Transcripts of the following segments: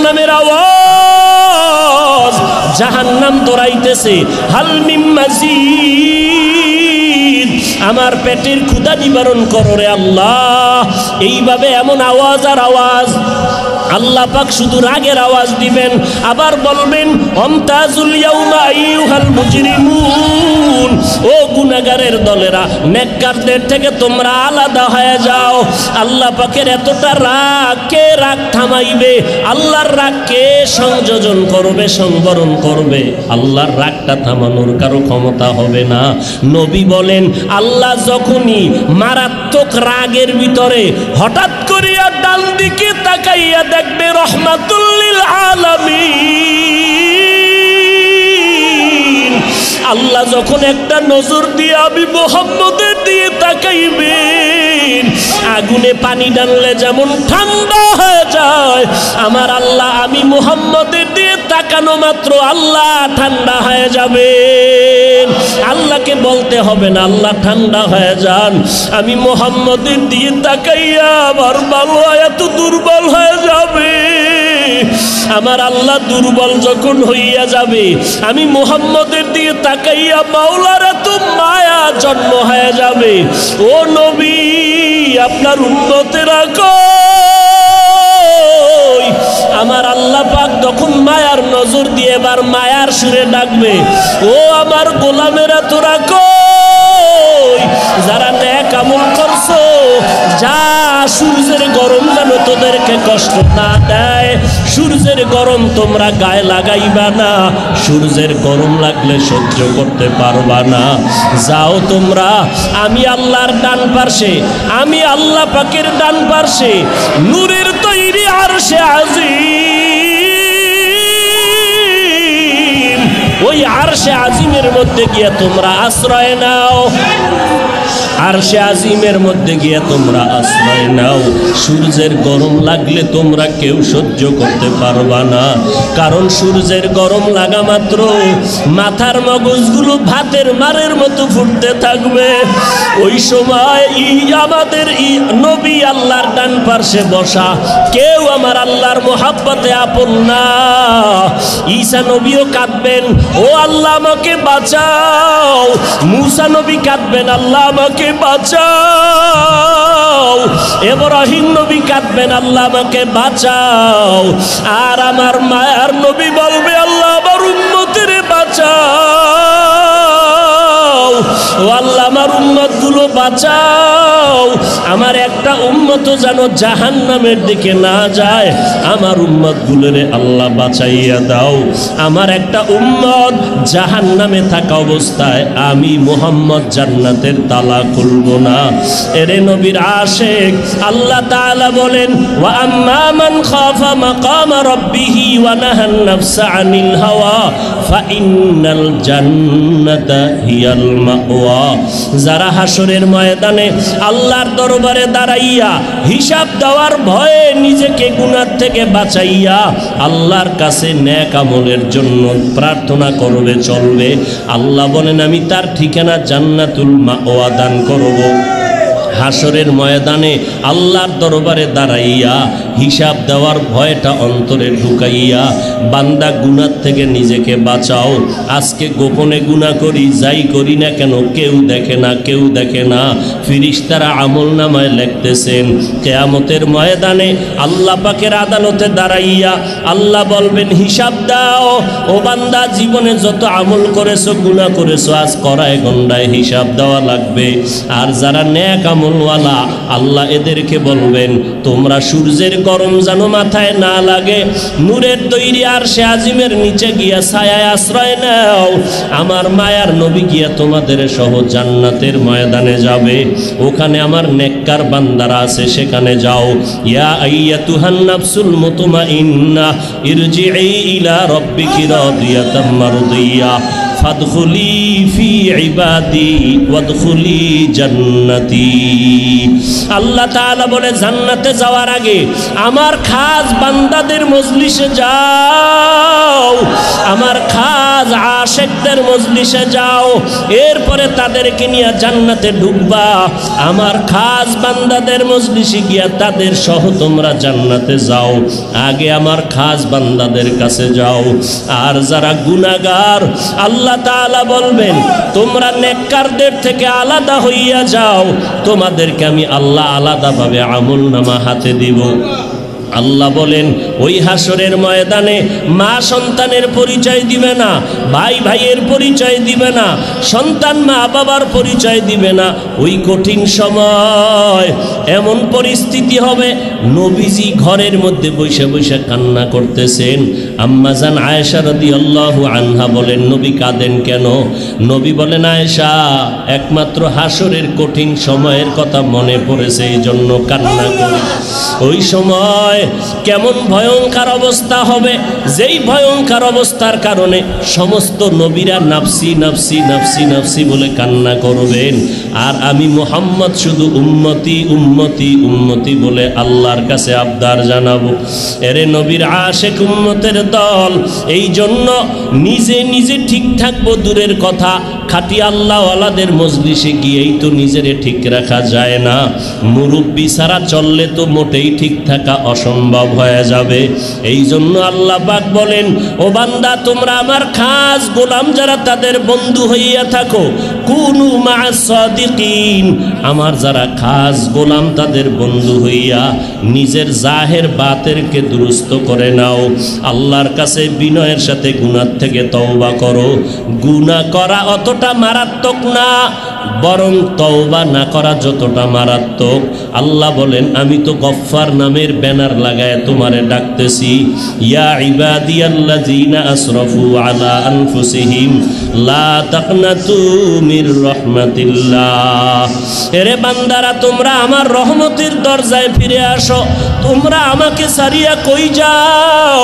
জাহান্নামের আওয়াজ, জাহান্নাম দৌড়াইতেছে, হাল মিন মাজিদ, আমার পেটের ক্ষুধা নিবারণ করো রে আল্লাহ। এইভাবে এমন আওয়াজ আর আওয়াজ। আল্লাহ পাক শুধু রাগের আওয়াজ দিবেন, আবার বলবেন আমতাজুল ইয়াউমা আইয়ুহাল মুজরিমুন, ও গুনাহগারের দলেরা, নেককারদের থেকে তোমরা আলাদা হয়ে যাও। আল্লাহ পাকের এতটা রাগ, কে রাগ থামাইবে? আল্লাহর রাগ কে সংযোজন করবে, সংবরণ করবে? আল্লাহর রাগটা থামানোর কারো ক্ষমতা হবে না। নবী বলেন আল্লাহ যখনই মারাত্মক রাগের ভিতরে হঠাৎ করিয়া ডান দিকে তাকাইয়া দেখবে রহমাতুল লিল আলামিন, আল্লাহ যখন একটা নজর দিয়ে আমি মুহাম্মদের দিয়ে তাকাইবেন, আগুনে পানি ডাললে যেমন ঠান্ডা হয়ে যায়, আমার আল্লাহ আমি মুহাম্মদের দিয়ে তাকানো মাত্র আল্লাহ ঠান্ডা হয়ে যাবে। আল্লাহকে বলতে হবে না আল্লাহ ঠান্ডা হয়ে যান, আমি মুহাম্মদের দিয়ে তাকাইয়া আমার বাবা এত দুর্বল হয়ে যাবে। আমার আল্লাহ দুর্বল যখন হইয়া যাবে, আমি মুহাম্মদের দিয়ে তাকাইয়া মাওলার এত মায়া জন্ম হয়ে যাবে। ও নবী, আপনার উম্মতেরা কই? আমার আল্লাহ পাক তখন মায়ার নজর দিয়ে এবার মায়ার সুরে ডাকবে, ও আমার গোলামেরা তোরা কই? যারা নেক আমল করছো, যা সূর্যের গরম যেন তোদেরকে কষ্ট না দেয়, সূর্যের গরম তোমরা গায়ে লাগাইবা না, সূর্যের গরম লাগলে সহ্য করতে পারবা না। যাও তোমরা, আমি আল্লাহর ডান পার্শ্বে, আমি আল্লাহ পাকের ডান পার্শ্বে নূরের তৈরি আরশে আজিম, ওই আরশে আজিমের মধ্যে গিয়ে তোমরা আশ্রয় নাও, আরশে আজিমের মধ্যে গিয়ে তোমরা আশ্রয় নাও। সূর্যের গরম লাগলে তোমরা কেউ সহ্য করতে পারবা না, কারণ সূর্যের গরম লাগা মাত্র মাথার মগজগুলো ভাতের মারের মতো ফুটতে থাকবে। ওই সময় আমাদের নবী আল্লাহর ডান পার্শ্বে বসা, কেউ আমার আল্লাহর মোহাব্বতে আপন না। ঈসা নবীও কাঁদবেন, ও আল্লাহ আমাকে বাঁচাও। মুসা নবী কাঁদবেন, আল্লাহ আমাকে বাঁচাও। ইব্রাহিম নবী কাঁদবেন, আল্লাহ আমাকে বাঁচাও। আর আমার মায়ার নবী বলবে, আল্লাহ আমার উম্মতের বাঁচাও। ও আল্লাহ আমার উম্মতগুলো বাঁচাও, আমার একটা উম্মত যেন জাহান্নামের দিকে না যায়, আমার উম্মতগুলোরে আল্লাহ বাঁচাইয়া দাও। আমার একটা উম্মত জাহান্নামে থাকা অবস্থায় আমি মুহাম্মদ জান্নাতের তালা খুলব না। এরে নবীর আশিক, আল্লাহ তাআলা বলেন, ওয়া আম্মা মান খাফা মাকাম রাব্বিহি ওয়া নাহান নাফসা আনিল হাওয়া ফাইন্নাল জান্নাতা হিয়াল মাওয়া। যারা হাসরের ময়দানে আল্লাহর দরবারে দাঁড়াইয়া হিসাব দেওয়ার ভয়ে নিজেকে গুনাহ থেকে বাঁচাইয়া আল্লাহর কাছে নেক আমলের জন্য প্রার্থনা করবে, চলবে, আল্লাহ বলেন আমি তার ঠিকানা জান্নাতুল মাওয়া দান করব। হাসরের ময়দানে আল্লাহর দরবারে দাঁড়াইয়া হিসাব দেওয়ার ভয়টা অন্তরে ঢুকাইয়া বান্দা গুনাহ থেকে নিজেকে বাঁচাও। আজকে গোপনে গুনাহ করি, যাই করি না কেন কেউ দেখে না, কেউ দেখে না। ফেরেশতারা আমলনামায় লিখতেছেন, কিয়ামতের ময়দানে আল্লাহ পাকের আদালতে দাঁড়াইয়া আল্লাহ বলবেন হিসাব দাও। ও বান্দা, জীবনে যত আমল করেছো, গুনাহ করেছো, আজ কড়ায় গন্ডায় হিসাব দেওয়া লাগবে। আর যারা নেক আমলওয়ালা, আল্লাহ এদেরকে বলবেন তোমরা সূর্যের গরম যেন মাথায় না লাগে, নূরের তৈরি আরশে আজিমের নিচে গিয়া ছায়ায় আশ্রয় নাও। আমার মায়ার নবী গিয়া তোমাদের সহ জান্নাতের ময়দানে যাবে, ওখানে আমার নেককার বান্দারা আছে, সেখানে যাও। ইয়া আইয়াতুহান নাফসুল মুতমাইন্না ইরজিই ইলা রাব্বিকি রাদিয়াতাম মারদিয়া ফাদখুলি ফি ইবাদি ওয়াদখুলি জান্নাতি। আল্লাহ তাআলা বলে, জান্নাতে যাওয়ার আগে আমার খাস বান্দাদের মজলিসে যাও, আমার খাস খাস আশেকদের মজলিসে যাও, এরপরে তাদেরকে নিয়ে জান্নাতে ঢুকবা। আমার খাস বান্দাদের মজলিসে গিয়া তাদের সহ তোমরা জান্নাতে যাও। আগে আমার খাস বান্দাদের কাছে যাও। আর যারা গুনাহগার, আল্লাহ তাআলা বলবেন তোমরা নেককারদের থেকে আলাদা হইয়া যাও, তোমাদেরকে আমি আল্লাহ আলাদাভাবে আমলনামা হাতে দিব। আল্লাহ বলেন ওই হাসরের ময়দানে মা সন্তানের পরিচয় দিবে না, ভাই ভাইয়ের পরিচয় দিবে না, সন্তান মা বাবার পরিচয় দিবে না। ওই কঠিন সময় এমন পরিস্থিতি হবে, নবীজি ঘরের মধ্যে বসে বসে কান্না করতেছেন। আম্মাজান আয়েশা রাদিয়াল্লাহু আনহা বলেন নবী কাঁদেন কেন? নবী বলেন আয়েশা, একমাত্র হাসরের কঠিন সময়ের কথা মনে পড়েছে, এই জন্য কান্না করি। ওই সময় কেমন ভয়ঙ্কর অবস্থা হবে, যেই ভয়ঙ্কর অবস্থার কারণে সমস্ত নবীরা নাফসি নাফসি নাফসি নাফসি বলে কান্না করবেন, আর আমি মুহাম্মদ শুধু উম্মতি উম্মতি উম্মতি বলে আল্লাহর কাছে আবদার জানাবো। এরে নবীর আশেক উম্মতের দল, এই জন্য নিজে নিজে ঠিক থাকবো দূরের কথা, খাঁটি আল্লাহওয়ালাদের মজলিসে গিয়েই তো নিজেরে ঠিক রাখা যায় না। মুরব্বি ছাড়া চললে তো মোটেই ঠিক থাকা অসম্ভব হয়ে যাবে। এই জন্য আল্লাহ পাক বলেন ও বান্দা, তোমরা আমার খাস গোলাম যারা তাদের বন্ধু হইয়া থাকো, কুনু মা'আস সাদিকিন, আমার যারা খাস গোলাম তাদের বন্ধু হইয়া নিজের জাহের বাতেরকে দুরুস্ত করে নাও। আল্লাহর কাছে বিনয়ের সাথে গুনাহ থেকে তওবা করো। গুনাহ করা অতটা মারাত্মক না, বরং তওবা না করা যতটা মারাত্মক। আল্লাহ বলেন আমি তো গফফার নামের ব্যানার লাগায় তোমারে ডাকতেছি। ইয়া ইবাদিয়াল্লাযীনা আসরাফু আলা আনফুসিহিম লা তাকনাতু মির রাহমাতিল্লাহ, এরে বান্দারা তোমরা আমার রহমতের দরজায় ফিরে আসো। তোমরা আমাকে ছাড়িয়া কই যাও?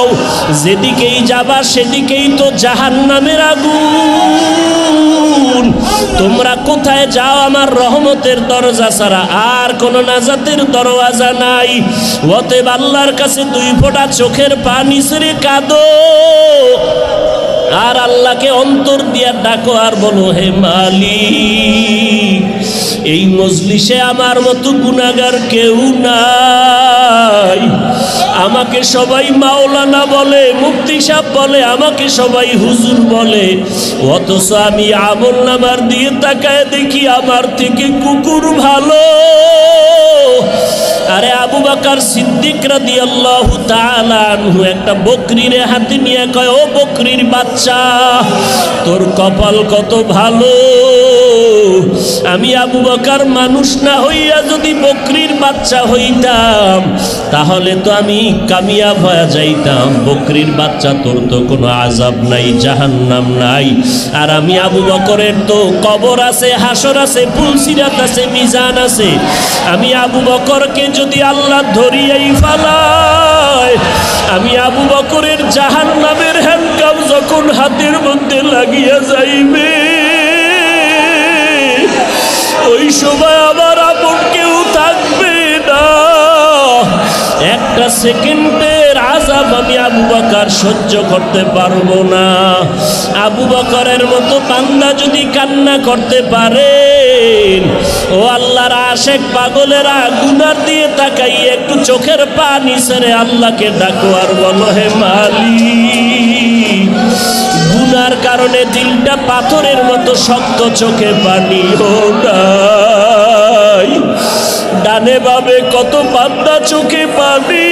যেদিকেই যাবা সেদিকেই তো জাহান্নামের আগুন। তোমরা কোথায় যাও? আমার রহমতের দরজা ছাড়া আর কোনো নাজাতের দরওয়াজা নাই। অতএব আল্লাহর কাছে 2 ফোঁটা চোখের পানি ছেড়ে কাঁদো, আর আল্লাহকে অন্তর দিয়া ডাকো, আর বলো হে মালিক, এই মজলিসে আমার মতো গুনাহগার কেউ নাই। আমাকে সবাই মাওলানা বলে, মুফতি সাহেব বলে, আমাকে সবাই হুজুর বলে, অথচ আমি আমলনামার দিয়ে তাকায় দেখি আমার থেকে কুকুর ভালো। আরে আবু বকর সিদ্দিক রাদিয়াল্লাহু তাআলা আনহু একটা বকরিরে হাতে নিয়ে কয়, ও বকরির বাচ্চা, তোর কপাল কত ভালো। আমি আবু বকর মানুষ না হইয়া যদি বকরির বাচ্চা হইতাম তাহলে তো আমি কামিয়াব হয়ে যাইতাম। বকরির বাচ্চা, তোর তো কোনো আযাব নাই, জাহান্নাম নাই। আর আমি আবু বকরের তো কবর আছে, হাসর আছে, পুলসিরাত আছে, মিজান আছে। আমি আবু বকরকে যদি আল্লাহ ধরিয়াই ফেলায়, আমি আবু বকরের জাহান্নামের হ্যান্ডকাম যখন হাতের মধ্যে লাগিয়া যাইবে, ওই সময় আমার আপন কেউ থাকবে না। একটা সেকেন্ডের আযাব আমি আবু বকর সহ্য করতে পারবো না। আবু বকরের মতো বান্দা যদি কান্না করতে পারেন, ও আল্লাহর আশেক পাগলেরা, গুনার দিয়ে তাকাই একটু চোখের পানি ছেড়ে আল্লাহকে ডাকো, আর বলো হে মালিক, গুনার কারণে দিলটা পাথরের মতো শক্ত, চোখে পানি নাই। ডানে বামে কত বান্দা চোখে পানি।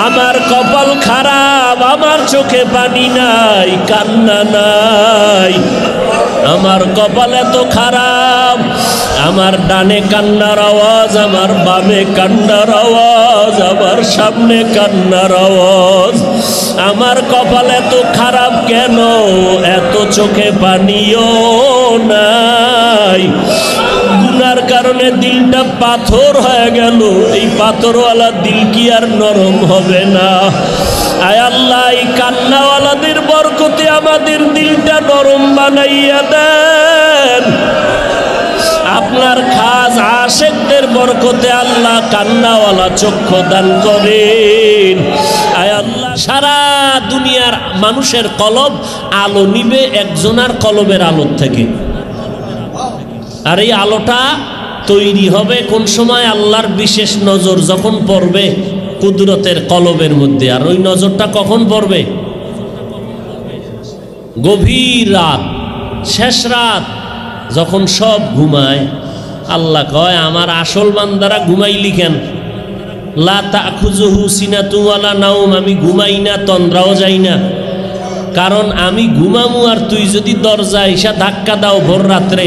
আমার কপাল খারাপ, আমার চোখে পানি নাই, কান্না নাই। আমার কপাল এত খারাপ, আমার ডানে কান্নার আওয়াজ, আমার বামে কান্নার আওয়াজ, আমার সামনে কান্নার আওয়াজ। আমার কপাল এত খারাপ কেন? এত চোখে পানিও নাই। গুনার কারণে দিলটা পাথর হয়ে গেল। এই পাথরওয়ালা দিল কি আর নরম হবে না? আয় আল্লাহ, এই কান্নাওয়ালাদের বরকতে আমাদের দিলটা নরম বানাইয়া দেন। আপনার খাস আশেকদের বরকতে আল্লাহ কান্নাওয়ালা চক্ষু দান করেন। আয় আল্লাহ। সারা দুনিয়ার মানুষের কলব আলো নিবে একজনের কলবের আলোর থেকে। আর এই আলোটা তৈরি হবে কোন সময়? আল্লাহর বিশেষ নজর যখন পড়বে কুদরতের কলবের মধ্যে। আর ওই নজরটা কখন পড়বে? গভীর রাত, শেষ রাত, যখন সব ঘুমায়। আল্লাহ কয় আমার আসল বান্দারা ঘুমাইলি কেন? লা তাখুযুহু সিনাতুন ওয়ালা নাওম, আমি ঘুমাই না, তন্দ্রাও যাই না। কারণ আমি ঘুমামু আর তুই যদি দরজা এসে ধাক্কা দাও ভোর রাত্রে,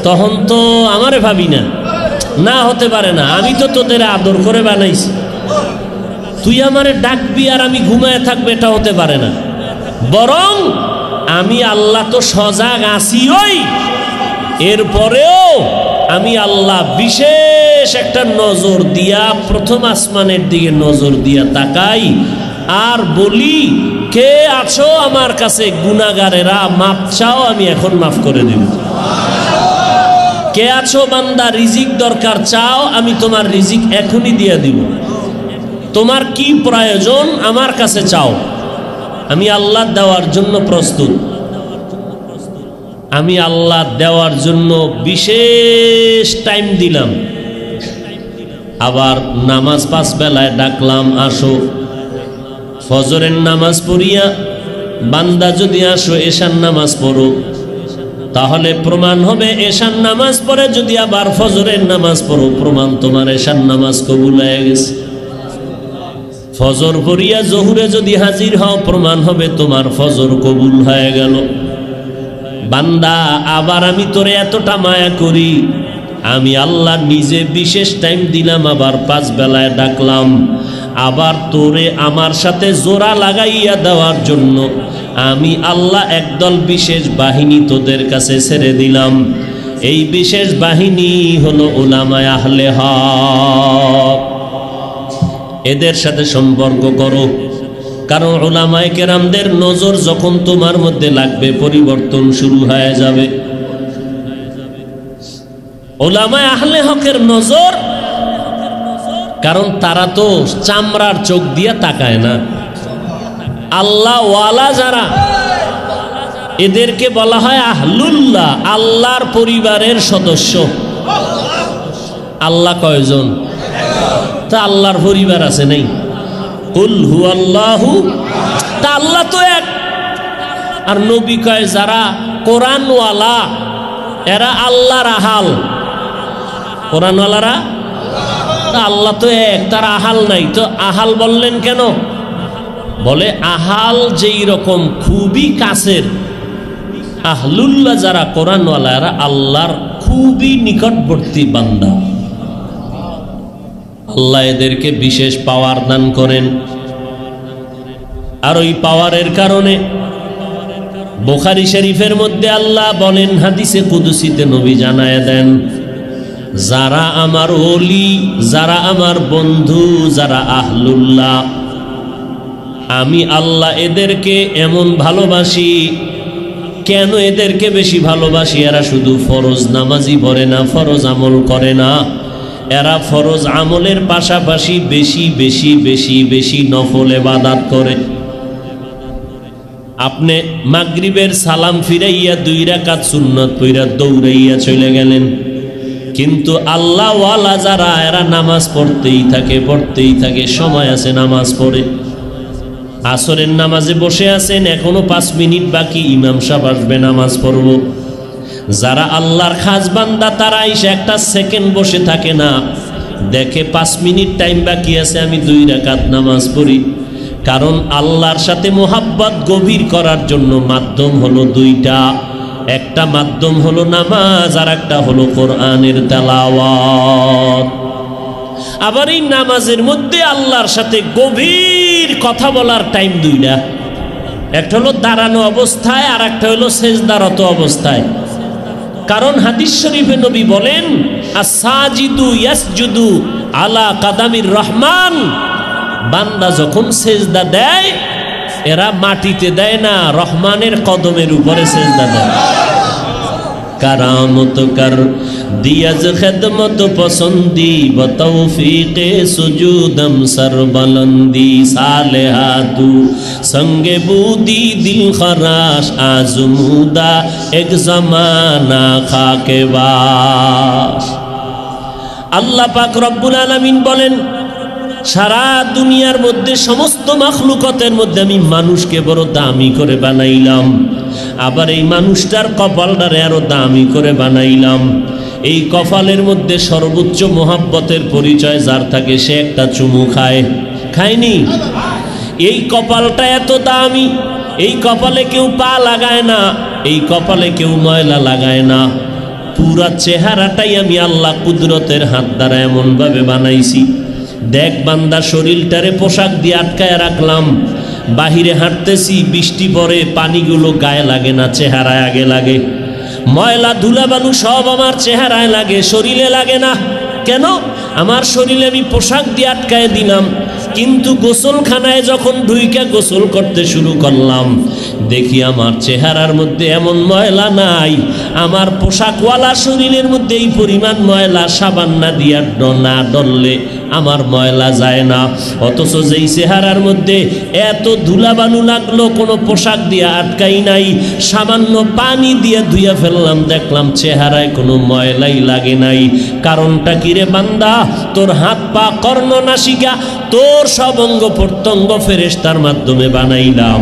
তখন তো আমারে ভাবি না, না হতে পারে না। আমি তো তোদের আদর করে বানাইছি, তুই আমারে ডাকবি আর আমি ঘুমায় থাকবে, এটা হতে পারে না। বরং আমি আল্লাহ তো সজাগ আছি, ওই এরপরেও আমি আল্লাহ বিশেষ একটা নজর দিয়া প্রথম আসমানের দিকে নজর দিয়া তাকাই আর বলি, কে আছো আমার কাছে গুনাহগারেরা, মাপ চাও, আমি এখন মাফ করে দেব। কে আছো বান্দা রিজিক দরকার, চাও, আমি তোমার রিজিক এখনই দিয়ে দিব। তোমার কি প্রয়োজন আমার কাছে চাও, আমি আল্লাহ দেওয়ার জন্য প্রস্তুত। আমি আল্লাহ দেওয়ার জন্য বিশেষ টাইম দিলাম। আবার নামাজ 5 বেলায় ডাকলাম, আসো। ফজরের নামাজ পড়িয়া বান্দা যদি আসো এশার নামাজ পড়ো, তাহলে প্রমাণ হবে এশার নামাজ পড়ে যদি আবার ফজরের নামাজ পড়ো, প্রমাণ তোমার এশার নামাজ কবুল হয়ে গেছে। ফজর পড়িয়া জোহরে যদি হাজির হও, প্রমাণ হবে তোমার ফজর কবুল হয়ে গেল। বান্দা আবার আমি তোরে এতটা মায়া করি, আমি আল্লাহ নিজে বিশেষ টাইম দিলাম, আবার 5 বেলায় ডাকলাম, আবার তোরে আমার সাথে জোড়া লাগাইয়া দেওয়ার জন্য আমি আল্লাহ একদল বিশেষ বাহিনী তোদের কাছে ছেড়ে দিলাম। এই বিশেষ বাহিনী হলো উলামায়ে আহলে হক। এদের সাথে সম্পর্ক করো, কারণ উলামায়ে কেরামদের নজর যখন তোমার মধ্যে লাগবে পরিবর্তন শুরু হয়ে যাবে। উলামায়ে আহলে হকের নজর, কারণ তারা তো চামড়ার চোখ দিয়ে তাকায় না। আল্লাহ ওয়ালা যারা, এদেরকে বলা হয় আহলুল্লাহ, আল্লাহর পরিবারের সদস্য। আল্লাহ কয়জন? তা আল্লাহর পরিবার আছে নাই? কুল হুয়াল্লাহু, তা আল্লাহ তো এক। আর নবী কয় যারা কোরআনওয়ালা এরা আল্লাহর আহাল। কোরআনওয়ালারা, তা আল্লাহ তো এক, তার আহাল নাই। তো আহাল বললেন কেন? বলে আহাল যেই রকম খুবই কাছের, আহলুল্লাহ যারা কোরআনওয়ালা এরা আল্লাহর খুবই নিকটবর্তী বান্দা। আল্লাহ এদেরকে বিশেষ পাওয়ার দান করেন। আর ওই পাওয়ারের কারণে বুখারী শরীফের মধ্যে আল্লাহ বলেন, হাদিসে কুদসিতে নবী জানায় দেন, যারা আমার ওলি, যারা আমার বন্ধু, যারা আহলুল্লাহ, আমি আল্লাহ এদেরকে এমন ভালোবাসি। কেন এদেরকে বেশি ভালোবাসি? এরা শুধু ফরজ নামাজই পড়ে না, ফরজ আমল করে না, এরা ফরজ আমলের পাশাপাশি বেশি বেশি বেশি বেশি নফল ইবাদত করে। আপনি মাগরিবের সালাম ফিরাইয়া 2 রাকাত সুন্নত পড়া দৌড়াইয়া চলে গেলেন, কিন্তু আল্লাহ ওয়ালা যারা এরা নামাজ পড়তেই থাকে, সময় আছে নামাজ পড়ে। আসরের নামাজে বসে আছেন, এখনো 5 মিনিট বাকি, ইমাম সাহেব আসবে, নামাজ পড়ব। যারা আল্লাহর খাস বান্দা তারা এসে 1 সেকেন্ড বসে থাকে না, দেখে 5 মিনিট টাইম বাকি আছে, আমি 2 রাকাত নামাজ পড়ি। কারণ আল্লাহর সাথে মোহাব্বত গভীর করার জন্য মাধ্যম হলো 2টা, একটা মাধ্যম হলো নামাজ, আর একটা হলো কোরআনের তেলাওয়াত। আবার এই নামাজের মধ্যে আল্লাহর সাথে গভীর কথা বলার টাইম 2টা, একটা হলো দাঁড়ানো অবস্থায়, আর একটা হলো সেজদারত অবস্থায়। কারণ হাদিস শরীফে নবী বলেন, আস-সাজিদু ইয়াসজুদু আলা কাদামির রহমান, বান্দা যখন সেজদা দেয় এরা মাটিতে দেয় না, রহমানের কদমের উপরে সেজদা দেয়। करामत कर दियज खिदमत पसंदी व तौफीक़े सुजूदम सरबलंदी सालेहा तू संगे बूदी दिल खराश आजमूदा एक जमाना खाके बाश। আল্লাহ পাক রব্বুল আলামিন বলেন, সারা দুনিয়ার মধ্যে সমস্ত মাখলুকতের মধ্যে আমি মানুষকে বড় দামি করে বানাইলাম, আবার এই মানুষটার কপালটারে আরো দামি করে বানাইলাম। এই কপালের মধ্যে সর্বোচ্চ মোহাব্বতের পরিচয় যার থাকে সে একটা চুমু খায়, খায়নি? এই কপালটা এত দামি, এই কপালে কেউ পা লাগায় না, এই কপালে কেউ ময়লা লাগায় না। পুরা চেহারাটাই আমি আল্লাহ কুদরতের হাত দ্বারা এমন ভাবে বানাইছি। দেখ বান্দা, শরীরটারে পোশাক দিয়ে আটকায় রাখলাম, বাহিরে হাঁটতেছি, বৃষ্টি পড়ে, পানিগুলো গায়ে লাগে না, চেহারায় আগে লাগে। ময়লা ধুলাবালু সব আমার চেহারায় লাগে, শরীরে লাগে না। কেন? আমার শরীরে আমি পোশাক দিয়ে আটকায় দিলাম। কিন্তু গোসলখানায় যখন ঢুইকা গোসল করতে শুরু করলাম, দেখি আমার চেহারার মধ্যে এমন ময়লা নাই। আমার পোশাকওয়ালা শরীরের মধ্যে এই পরিমাণ ময়লা, সাবান না দিয়া না ডললে আমার ময়লা যায় না। অথচ যেই চেহারার মধ্যে এত ধুলাবালু লাগলো, কোনো পোশাক দিয়ে আটকাই নাই, সামান্য পানি দিয়ে ধুইয়া ফেললাম, দেখলাম চেহারায় কোনো ময়লাই লাগে নাই। কারণটা কি রে বান্দা? তোর হাত পা কর্ণ নাসিকা, তোর সব অঙ্গ প্রত্যঙ্গ ফেরেশতার মাধ্যমে বানাইলাম।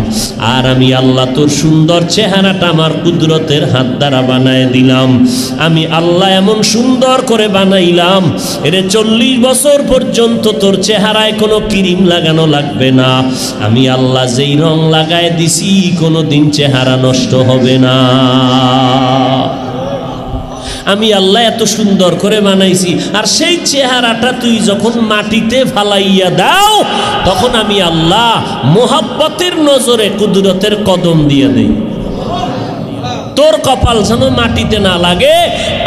আর আমি আল্লাহ তোর সুন্দর চেহারাটা আমার কুদরতের হাত দ্বারা বানায় দিলাম। আমি আল্লাহ এমন সুন্দর করে বানাইলাম, এর 40 বছর পর্যন্ত তোর চেহারায় কোনো ক্রিম লাগানো লাগবে না। আমি আল্লাহ যেই রং লাগায় দিছি, কোনোদিন চেহারা নষ্ট হবে না। আমি আল্লাহ এত সুন্দর করে বানাইছি, আর সেই চেহারাটা তুই যখন মাটিতে ফালাইয়া দাও, তখন আমি আল্লাহ মোহাব্বতের নজরে কুদরতের কদম দিয়ে দেই। তোর কপাল যেন মাটিতে না লাগে,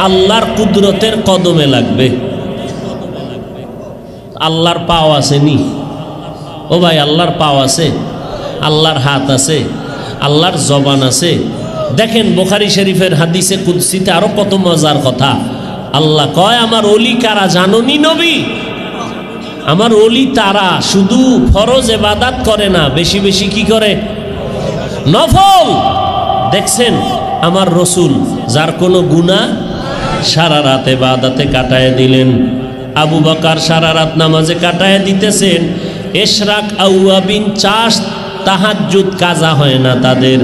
আল্লাহর কুদরতের কদমে লাগবে। আল্লাহর পাও আসেনি ও ভাই? আল্লাহর পাও আছে, আল্লাহর হাত আছে, আল্লাহর জবান আছে। দেখেন বুখারী শরীফের হাদিসে কুদসিতে আরো কত মজার কথা। আল্লাহ কয়, আমার ওলি কারা জানোনি নবী? আমার ওলি তারা শুধু ফরজ ইবাদত করে না, বেশি বেশি কি করে? নফল। দেখছেন আমার রসুল, যার কোনো গুনাহ, সারা রাত ইবাদতে কাটায় দিলেন। আবু বকর সারা রাত নামাজে কাটায় দিতেছেন। ইশরাক আওয়াবিন চাষ তাহাজ্জুদ কাজা হয় না তাদের।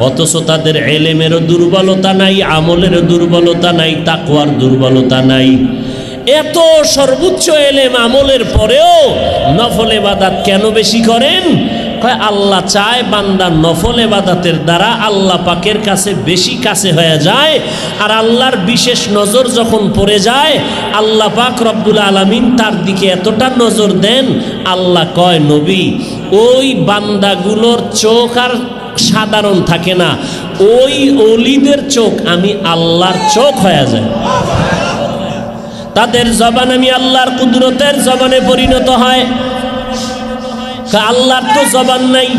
অথচ তাদের ইলমেরও দুর্বলতা নাই, আমলেরও দুর্বলতা নাই, তাকওয়ার দুর্বলতা নাই। এত সর্বোচ্চ ইলম আমলের পরেও নফল ইবাদত কেন বেশি করেন? আল্লাহ চায় বান্দা নফল ইবাদতের দ্বারা আল্লাহ পাকের কাছে বেশি কাছে হয়ে যায়। আর আল্লাহর বিশেষ নজর যখন পড়ে যায়, আল্লাহ পাক রব্বুল আলামিন তার দিকে এতটা নজর দেন, আল্লাহ কয় নবী, ওই বান্দাগুলোর চোখ আর সাধারণ থাকে না, ওই ওলিদের চোখ আমি আল্লাহর চোখ হয়ে যায়। তাদের জবান আমি আল্লাহর কুদরতের জবানে পরিণত হয়। আল্লাহর তো জবান নাই,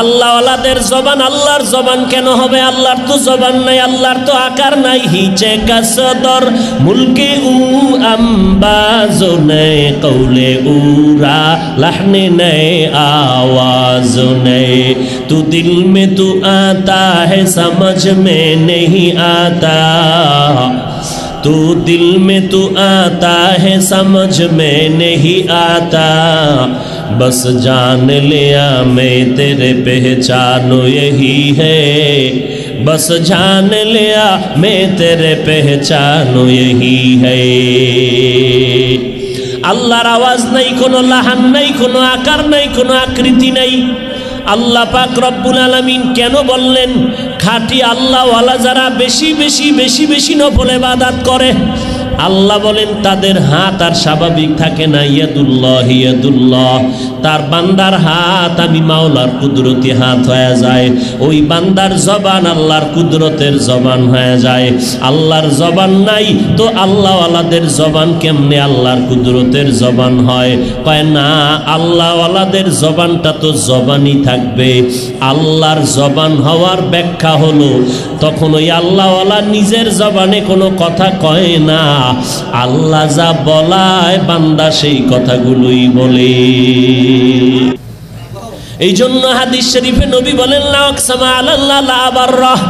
আল্লাহওয়ালাদের জবান আল্লাহর জবান কেন হবে? আল্লাহর তো জবান নাই, আল্লাহর তো আকার নাই। হিচে কাসদর মুলকে উ আম্বাজো নেই, কৌলে উরা লাহনে নেই, आवाज नहीं। तू दिल में तू आता है, समझ में नहीं आता। तू दिल में तू आता है, समझ में नहीं आता। बस जान लिया मैं तेरे पहचानो यही है। बस जान लिया मैं तेरे पहचानो यही है। আল্লাহর আওয়াজ নাই, কোনো লাহান নাই, কোনো আকার নাই, কোনো আকৃতি নাই। আল্লাহ পাক রব্বুল আলামিন কেন বললেন? খাঁটি আল্লাহওয়ালা যারা বেশি বেশি বেশি বেশি নফল ইবাদত করে, আল্লাহ বলেন তাদের হাত আর স্বাভাবিক থাকে না। ইয়াদুল্লাহ ইয়াদুল্লাহ, তার বান্দার হাত আমি মাওলার কুদরতি হাত হয়ে যায়। ওই বান্দার জবান আল্লাহর কুদরতের জবান হয়ে যায়। আল্লাহর জবান নাই তো আল্লাহওয়ালাদের জবান কেমনে আল্লাহর কুদরতের জবান হয়? কয় না, আল্লাহওয়ালাদের জবানটা তো জবানই থাকবে। আল্লাহর জবান হওয়ার ব্যাখ্যা হলো তখন ওই আল্লাহওয়ালা নিজের জবানে কোনো কথা কয় না, আল্লাহ যা বলায় বান্দা সেই কথাগুলোই বলে। এই জন্য হাদিস শরীফে নবী বলেন, লা আকসামা আলাল্লাহ লা আবাররাহ।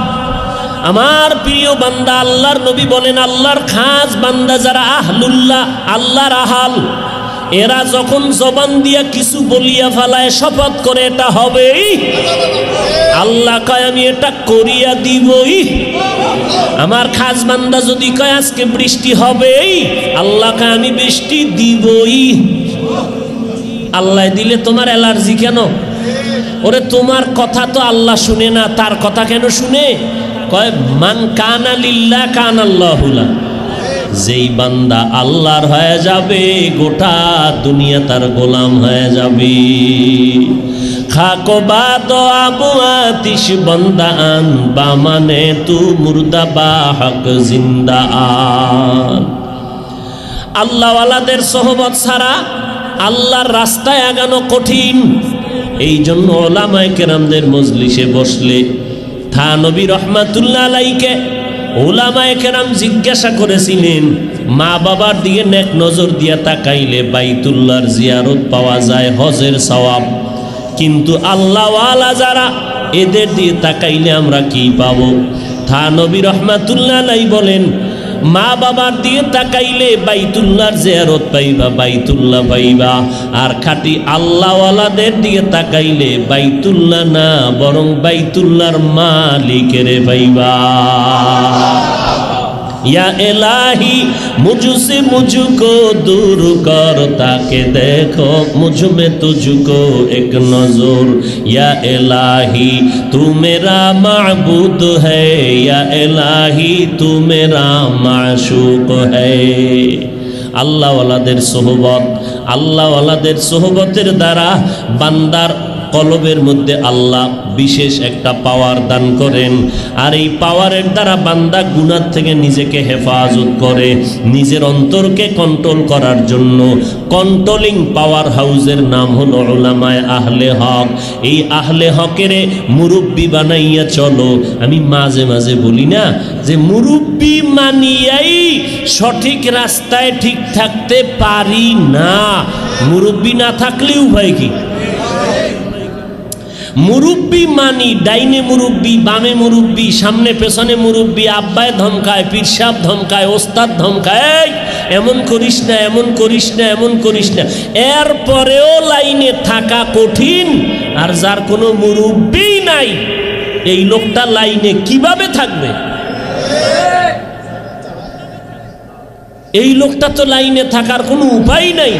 আমার প্রিয় বান্দা, আল্লাহর নবী বলেন আল্লাহর খাস বান্দা যারা আহলুল্লাহ, আল্লাহর আহাল, এরা যখন জবান দিয়া কিছু বলিয়া ফেলায় শপথ করে এটা হবেই, আল্লাহ কয় আমি এটা করিয়া দিবই। আমার খাস বান্দা যদি কয় আজকে বৃষ্টি হবেই, আল্লাহ কয় আমি বৃষ্টি দিবই। আল্লাহ দিলে তোমার অ্যালার্জি কেন? ওরে তোমার কথা তো আল্লাহ শুনে না, তার কথা কেন শুনে? কয় মান কানা লিল্লাহ কানাল্লাহু লা। যেই বান্দা আল্লাহর হয়ে যাবে গোটা দুনিয়া তার গোলাম হয়ে যাবে। খাকো বাদ আবু আতিশ বন্দা আন বা মানে তু মুর্দা বা হক জিন্দা আন। আল্লাহওয়ালাদের সোহবত ছাড়া আল্লাহর রাস্তায় আগানো কঠিন। এই জন্য ওলামায়ে কেরামদের মজলিসে বসলে থানবী রহমাতুল্লাহ আলাইহিকে ওলামায়ে কেরাম জিজ্ঞাসা করেছিলেন, মা বাবার দিকে নেক নজর দিয়া তাকাইলে বাইতুল্লাহর জিয়ারত পাওয়া যায়, হজের সওয়াব, কিন্তু আল্লাহওয়ালা যারা এদের দিয়ে তাকাইলে আমরা কি পাবো? থানবী রহমাতুল্লাহ আলাইহি বলেন, মা বাবার দিয়ে তাকাইলে বাইতুল্লাহর জিয়ারত পাইবা, বাইতুল্লাহ পাইবা। আর খাঁটি আল্লাহওয়ালাদের দিকে তাকাইলে বাইতুল্লাহ না বরং বাইতুল্লাহর মালিকের পাইবা। या इलाही मुझसे मुझको दूर कर ताके देखो मुझ में तुझको एक नजर। या इलाही तू मेरा माबूद है, या इलाही तू मेरा माशूक है। আল্লাহ ওয়ালাদের সোহবত, আল্লাহ ওয়ালাদের সোহবতের দ্বারা বান্দার কলবের মধ্যে আল্লাহ বিশেষ একটা পাওয়ার দান করেন। আর এই পাওয়ারের দ্বারা বান্দা গুনাহ থেকে নিজেকে হেফাজত করে। নিজের অন্তরকে কন্ট্রোল করার জন্য কন্ট্রোলিং পাওয়ার হাউসের নাম হলো উলামায়ে আহলে হক। এই আহলে হকের মুরব্বি বানাইয়া চলো। আমি মাঝে মাঝে বলি না যে মুরব্বি মানিয়াই সঠিক রাস্তায় ঠিক থাকতে পারি না। মুরব্বি না থাকলে উপায় কি? মুরব্বি মানি ডাইনে মুরব্বি, বামে মুরব্বি, সামনে পেছনে মুরব্বি, আব্বায় ধমকায়, পীর সাহেব ধমকায়, ওস্তাদ ধমকায়, এমন করিস না, এমন করিস না, এমন করিস না। এরপরেও লাইনে থাকা কঠিন। আর যার কোনো মুরব্বি নাই, এই লোকটা লাইনে কিভাবে থাকবে? এই লোকটা তো লাইনে থাকার কোনো উপায় নাই।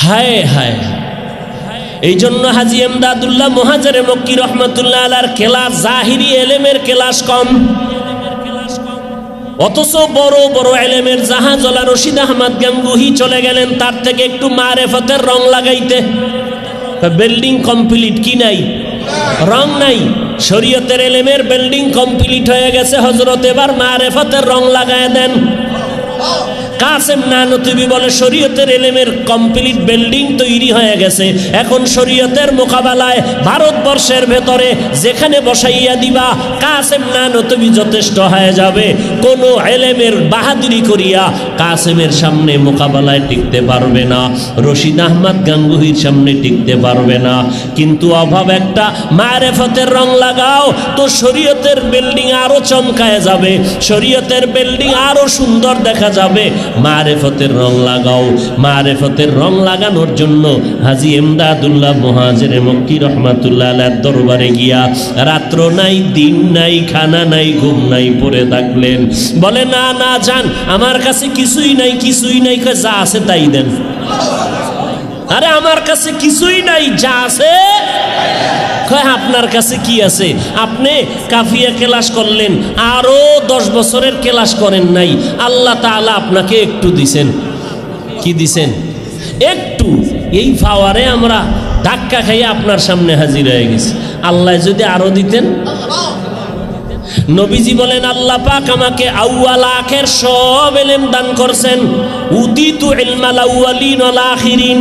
হায় হায়। এই জন্য হাজী এমদাদুল্লাহ মুহাজিরে মক্কি রহমাতুল্লাহ আলাইহির ক্লাস জাহিরি এলেমের ক্লাস কম, অথচ বড় বড় এলেমের জাহাজওয়ালা রশিদ আহমদ গাঙ্গুহি চলে গেলেন তার থেকে একটু মারেফতের রং লাগাইতে। বিল্ডিং কমপ্লিট কি নাই? রং নাই। শরীয়তের এলেমের বিল্ডিং কমপ্লিট হয়ে গেছে, হযরত এবার মারেফতের রং লাগায় দেন। কাসেম নানতুবি বলে শরীয়তের এলেমের কমপ্লিট বিল্ডিং তৈরি হয়ে গেছে, এখন শরীয়তের মোকাবেলায় ভারতবর্ষের ভেতরে যেখানে বসাইয়া দিবা কাসেম নানতুবি যথেষ্ট হয়ে যাবে। কোনো এলেমের বাহাদুরি করিয়া কাসেমের সামনে মোকাবেলায় টিকতে পারবে না, রশিদ আহমদ গাঙ্গুহির সামনে টিকতে পারবে না। কিন্তু অভাব একটা, মারেফতের রং লাগাও তো শরীয়তের বিল্ডিং আরো চমকায় যাবে, শরীয়তের বিল্ডিং আরো সুন্দর দেখা যাবে। মারেফতের রং লাগাও। মারেফতের রং লাগানোর জন্য হাজী এমদাদুল্লাহ মুহাজিরে মক্কি রহমাতুল্লাহ আলাইহির দরবারে গিয়া রাত্র নাই, দিন নাই, খানা নাই, ঘুম নাই, পড়ে থাকলেন। বলে না না যান, আমার কাছে কিছুই নাই, কিছুই নাই। যা আছে তাই দেন। আরে আমার কাছে কিছুই নাই, যা আছে কয় আপনার কাছে কি আছে? আপনি কাফিয়া ক্লাস করলেন, আরো 10 বছরের ক্লাস করেন নাই, আল্লাহ তাআলা আপনাকে একটু দিছেন। কি দিছেন? একটু। এই পাওয়ারে আমরা ধাক্কা খাইয়ে আপনার সামনে হাজির হয়ে গেছি। আল্লাহ যদি আরো দিতেন। নবীজি বলেন আল্লাহ পাক আমাকে আউয়াল আখির সব ইলম দান করছেন। উতিতু ইলমাল আউয়ালিন ওয়াল আখিরিন।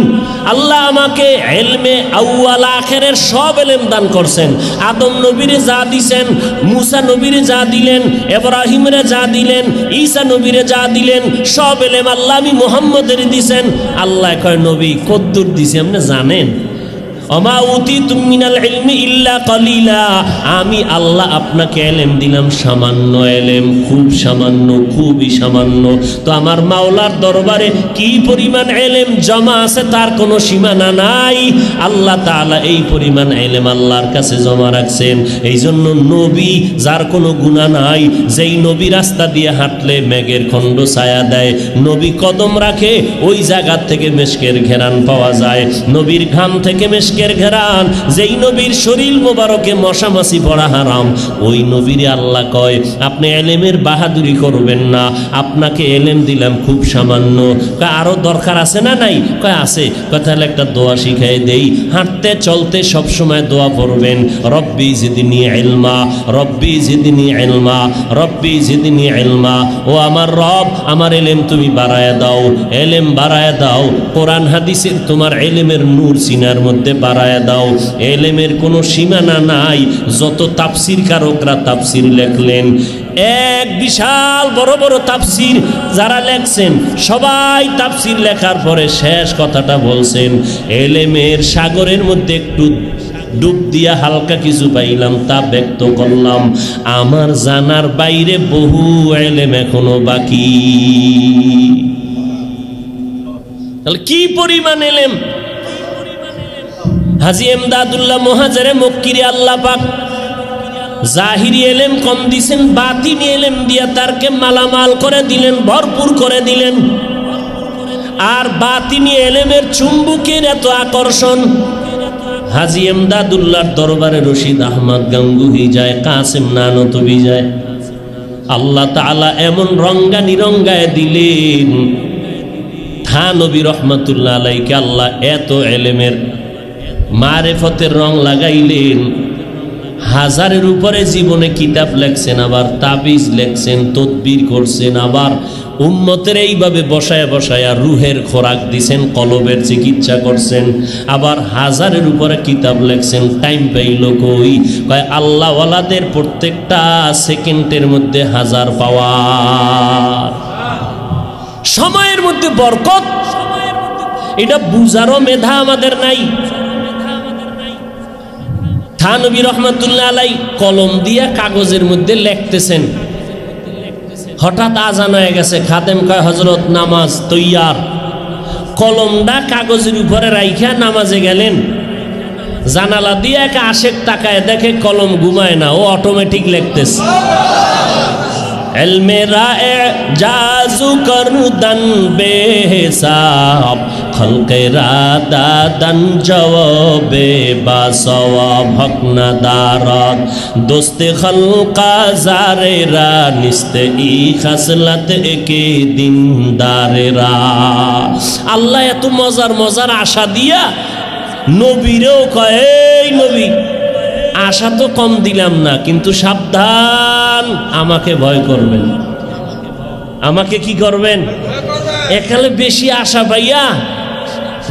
আল্লাহ আমাকে ইলমে আউয়াল আখিরের সব ইলম দান করছেন। আদম নবীরে যা দিবেন, মুসা নবীরে যা দিলেন, ইব্রাহিমরে যা দিলেন, ঈসা নবীরে যা দিলেন, সব ইলম আল্লাহ আমি মুহাম্মদের দিবেন। আল্লাহ কয় নবী কদ্দুর দিছি আপনি জানেন? ওমা উতিতুম মিনাল ইলমি ইল্লা কালিলা। আমি আল্লাহ আপনাকে ইলম দিলাম সামান্য ইলম, খুব সামান্য, খুবই সামান্য। তো আমার মাওলার দরবারে কি পরিমাণ ইলম জমা আছে তার কোনো সীমানা নাই। আল্লাহ তাআলা এই পরিমাণ ইলম আল্লাহর কাছে জমা রাখছেন। এই জন্য নবী যার কোনো গুনাহ নাই, যেই নবী রাস্তা দিয়ে হাঁটলে মেঘের খণ্ড ছায়া দেয়, নবী কদম রাখে ওই জায়গা থেকে মেশকের ঘেরান পাওয়া যায়, নবীর ঘাম থেকে মেশকের ঘেরান, যেই নবীর শরীর মোবারকে মশা মাছি পড়া হারাম, ওই নবীরে আল্লাহ কয় আপনি ইলমের বাহাদুরি করবেন না, আপনাকে ইলম দিলাম খুব সামান্য। কয় আরো দরকার আছে না নাই? কয় আছে। কয় তাহলে একটা দোয়া শিখাই দেই, হাঁটতে চলতে সব সময় দোয়া পড়বেন, রব্বি জিদনি ইলমা, রব্বি জিদনি ইলমা, রব্বি জিদনি ইলমা। ও আমার রব, আমার ইলম তুমি বাড়ায়া দাও, ইলম বাড়ায়া দাও, কোরআন হাদিসের তোমার ইলমের নূর সিনার মধ্যে বাড়ায়া দাও। ইলমের কোনো সীমানা নাই। যত তাফসীর কারকরা তাফসীর লেখলেন, এক বিশাল বড় বড় তাফসীর যারা লেখছেন, সবাই তাফসীর লেখার পরে শেষ কথাটা বলছেন, ইলমের সাগরের মধ্যে একটু ডুব দিয়া হালকা কিছু পাইলাম, তা ব্যক্ত করলাম। আমার জানার বাইরে বহু ইলম এখনো বাকি। তাহলে কি পরিমাণ ইলম! হাজী এমদাদুল্লাহ মুহাজিরে মক্কিরে আল্লাহ পাক জাহিরি ইলম কম দিছেন, বাতিনি ইলম দিয়া তারকে মালামাল করে দিলেন, ভরপুর করে দিলেন। আর বাতিনি ইলমের চুম্বকের এত আকর্ষণ, হাজী এমদাদুল্লাহর দরবারে রশিদ আহমদ গাঙ্গুহি যায়, কাসেম নানতবি যায়। আল্লাহ তাআলা এমন রঙ্গানি রঙ্গায় দিলেন, থানবী রহমাতুল্লাহ আলাইকে আল্লাহ এত ইলমের মারেফতের রং লাগাইলেন। হাজারের উপরে জীবনে কিতাব লেখছেন, আবার তাবিজ লেখছেন, তদবির করছেন, আবার উম্মতের এইভাবে বসায় বসায়া রুহের খোরাক দিছেন, কলবের চিকিৎসা করছেন, আবার হাজারের উপরে কিতাব লেখছেন। টাইম পাইল কই? কয় আল্লাহওয়ালাদের প্রত্যেকটা সেকেন্ডের মধ্যে হাজার পাওয়ার, সময়ের মধ্যে বরকত। এটা বুঝারও মেধা আমাদের নাই। থানবী রহমাতুল্লাহ আলাই কলম দিয়া কাগজের মধ্যে লিখতেছেন, হঠাৎ আজান হয়ে গেছে। খাদেম কয় হযরত নামাজ তৈয়ার। কলমটা কাগজের উপরে রাইখা নামাজে গেলেন। জানালা দিয়ে এক আশেক তাকায় দেখে কলম ঘুমায় না, ও অটোমেটিক লিখতেছে। ইলমে রায়ে জাজু করদান বেহিসাব, খলকে রাদাদান জওয়াবে বাসওয়াব, হক না দারদ দোস্তে খলকা জারেরা, নিস্তে ই খাসলাত একে দিন দারেরা। আল্লাহ এত মজার মজার আশা দিয়া নবীরেও কয়, এই নবী আশা তো কম দিলাম না, কিন্তু সাবধান, আমাকে ভয় করবেন। আমাকে কি করবেন? একালে বেশি আশা পাইয়া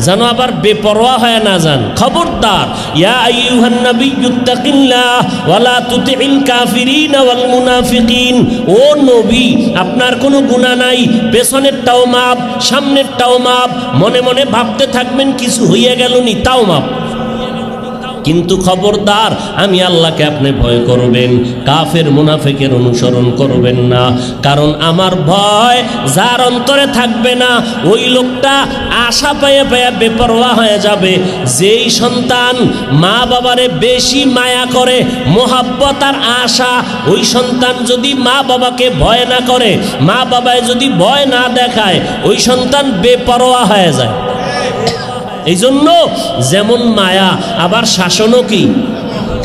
যেন আবার বেপরোয়া হয়ে না যান। খবরদার, ইয়া আইয়ুহান নাবিয়্যুত্তাকিল্লাহ ওয়ালা তুতিইল কাফিরিন ওয়াল মুনাফিকিন। ও নবী, আপনার কোনো গুনাহ নাই, পেছনেরটাও মাপ, সামনেরটাও মাপ। মনে মনে ভাবতে থাকবেন কিছু হইয়া গেল নি, তাও মাপ। কিন্তু খবরদার, আমি আল্লাহকে আপনি ভয় করবেন, কাফের মুনাফিকের অনুসরণ করবেন না। কারণ আমার ভয় যার অন্তরে থাকবে না, ওই লোকটা আশা পাইয়া পাইয়া বেপরোয়া হয়ে যাবে। যেই সন্তান মা বাবারে বেশি মায়া করে, মোহাব্বত আর আশা, ওই সন্তান যদি মা বাবাকে ভয় না করে, মা বাবায় যদি ভয় না দেখায়, ওই সন্তান বেপরোয়া হয়ে যায়। এই জন্য যেমন মায়া আবার শাসনও কি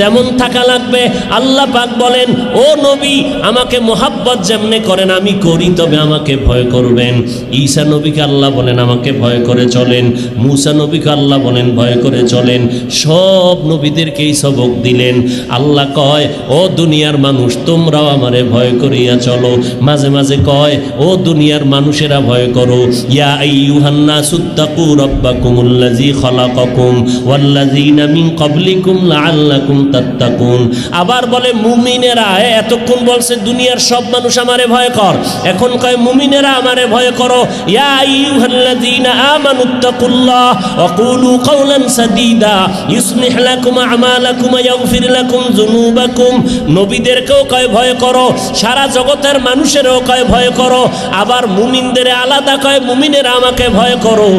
তেমন থাকা লাগবে। আল্লাহ পাক বলেন, ও নবী, আমাকে মোহাব্বত যেমনে করেন আমি করি, তবে আমাকে ভয় করবেন। ঈসা নবীকে আল্লাহ বলেন আমাকে ভয় করে চলেন, মুসা নবীকে আল্লাহ বলেন ভয় করে চলেন। সব নবীদেরকে এই সবক দিলেন। আল্লাহ কয়, ও দুনিয়ার মানুষ, তোমরাও আমারে ভয় করিয়া চলো। মাঝে মাঝে কয়, ও দুনিয়ার মানুষেরা ভয় করো। ইয়া আইয়ুহান নাসুত্তাকু রাব্বাকুমুল্লাযী খালাকাকুম ওয়াল্লাযীনা মিন ক্বাবলিকুম লাআল্লাকুম তাত্তাকুন। আবার বলে মুমিনেরা, এতক্ষণ বলছে দুনিয়ার সব মানুষ আমারে ভয় কর, এখন কয় মুমিনেরা আমারে ভয় করো। ইয়া আইয়ুহাল্লাযীনা আমানুত্তাকুল্লাহ ওয়া কুলু কাওলান সাদীদা ইউসলিহ লাকুম আমালাকুম ওয়া ইয়াগফির লাকুম যুনুবাকুম। নবীদেরকেও কয় ভয় করো, সারা জগতের মানুষেরও কয় ভয় করো। আবার মুমিনদের আলাদা কয় মুমিনেরা আমাকে ভয় করো।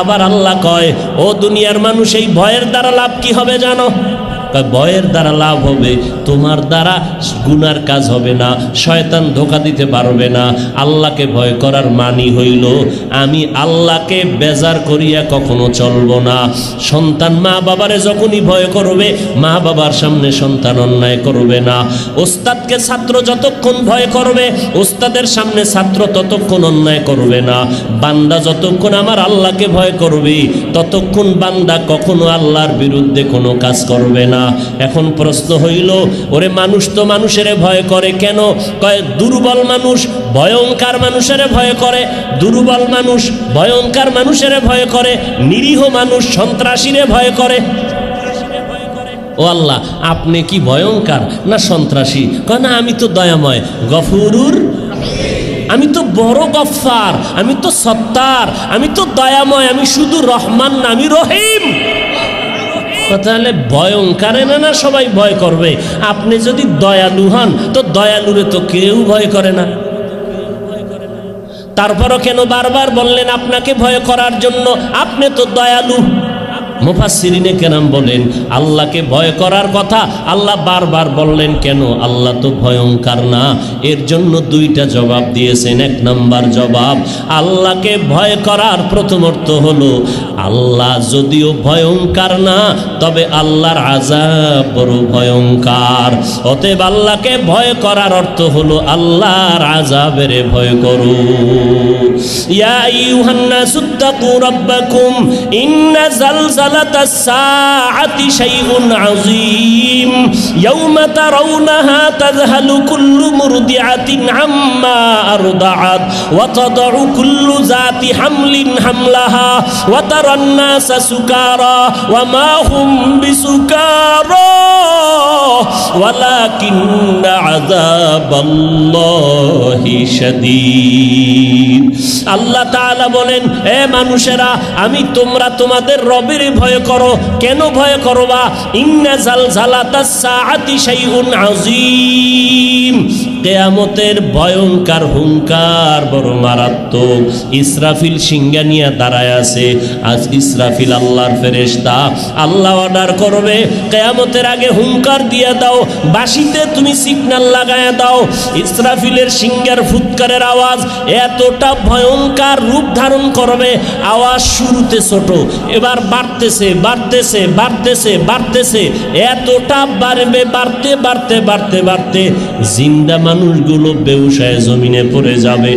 আবার আল্লাহ কয়, ও দুনিয়ার মানুষ, এই ভয়ের দ্বারা লাভ কি হবে জানো? ভয়ের দ্বারা লাভ হবে, তোমার দ্বারা গুনার কাজ হবে না, শয়তান ধোঁকা দিতে পারবে না। আল্লাহকে ভয় করার মানি হইল আমি আল্লাহকে বেজার করিয়া কখনো চলবো না। সন্তান মা বাবারে যখনই ভয় করবে, মা বাবার সামনে সন্তান অন্যায় করবে না। ওস্তাদকে ছাত্র যতক্ষণ ভয় করবে, ওস্তাদের সামনে ছাত্র ততক্ষণ অন্যায় করবে না। বান্দা যতক্ষণ আমার আল্লাহকে ভয় করবে, ততক্ষণ বান্দা কখনো আল্লাহর বিরুদ্ধে কোনো কাজ করবে না। এখন প্রশ্ন হইল, ওরে মানুষ তো মানুষের ভয় করে কেন? কয় দুর্বল মানুষ ভয়ঙ্কর মানুষের ভয় করে, দুর্বল মানুষ ভয়ঙ্কর মানুষের ভয় করে, নিরীহ মানুষ সন্ত্রাসীরে ভয় করে। ও আল্লাহ, আপনি কি ভয়ঙ্কর না সন্ত্রাসী? কয় না, আমি তো দয়াময়, গফুরুর, আমি তো বড় গফফার, আমি তো সত্তার, আমি তো দয়াময়, আমি শুধু রহমান না, আমি রহিম। তাহলে ভয়ঙ্কর না সবাই ভয় করবে। আপনি যদি দয়ালু হন, তো দয়ালুরে তো কেউ ভয় করে না। তারপরও কেন বারবার বললেন আপনাকে ভয় করার জন্য? আপনি তো দয়ালু। মুফাসসিরিনে কেরাম বলেন, আল্লাহকে ভয় করার কথা আল্লাহ বারবার বললেন কেন? আল্লাহ তো ভয়ঙ্কর না। এর জন্য দুইটা জবাব দিয়েছেন। এক নাম্বার জবাব, আল্লাহকে ভয় করার প্রথম অর্থ হলো, আল্লাহ যদিও ভয়ঙ্কর না, তবে আল্লাহর আযাব বড় ভয়ঙ্কর। অতএব আল্লাহকে ভয় করার অর্থ হলো আল্লাহর আযাবের ভয় করো। ইয়া আইয়ুহান নাসুত্তাকু রাব্বাকুম ইন্না জালজালাতাস সাআতি শাইউন আযীম ইয়াওমা তারাউনাহা তাযহালু কুল্লু মুরদিআতিন আম্মা আরদাআত ওয়া তাদউ কুল্লু যাতি হামলিন হামলাহা ওয়া তারান নাসা সুকারা ওয়া মা হুম বিসুকারা ওয়ালাকিন্না আযাবাল্লাহি শাদীদ। আল্লাহ তাআলা বলেন, এ মানুষেরা, আমি তোমরা তোমাদের রবের ভয় করো। কেন ভয় করবা? ইন্না জালজালাতাস সাআতি শাইউন আযীম, কিয়ামতের ভয়ঙ্কর হুঙ্কার বড় মারাত্মক। ইসরাফিল সিংহা নিয়ে দাঁড়ায় আছে। আজ ইসরাফিল আল্লাহর ফেরেশতা। আল্লাহ অর্ডার করবে, কিয়ামতের আগে হুঙ্কার দিয়ে দাও, বাঁশিতে তুমি সিগন্যাল লাগায়া দাও। ইসরাফিলের সিংহার ফুৎকারের আওয়াজ এতটা ভয়ঙ্কর রূপ ধারণ করবে, আওয়াজ শুরুতে ছোট, এবার বাড়তেছে বাড়তেছে বাড়তেছে বাড়তেছে, এতটা বাড়বে, বাড়তে বাড়তে বাড়তে বাড়তে জিন্দা মানুষগুলো বেহুশায় জমিনে পড়ে যাবে।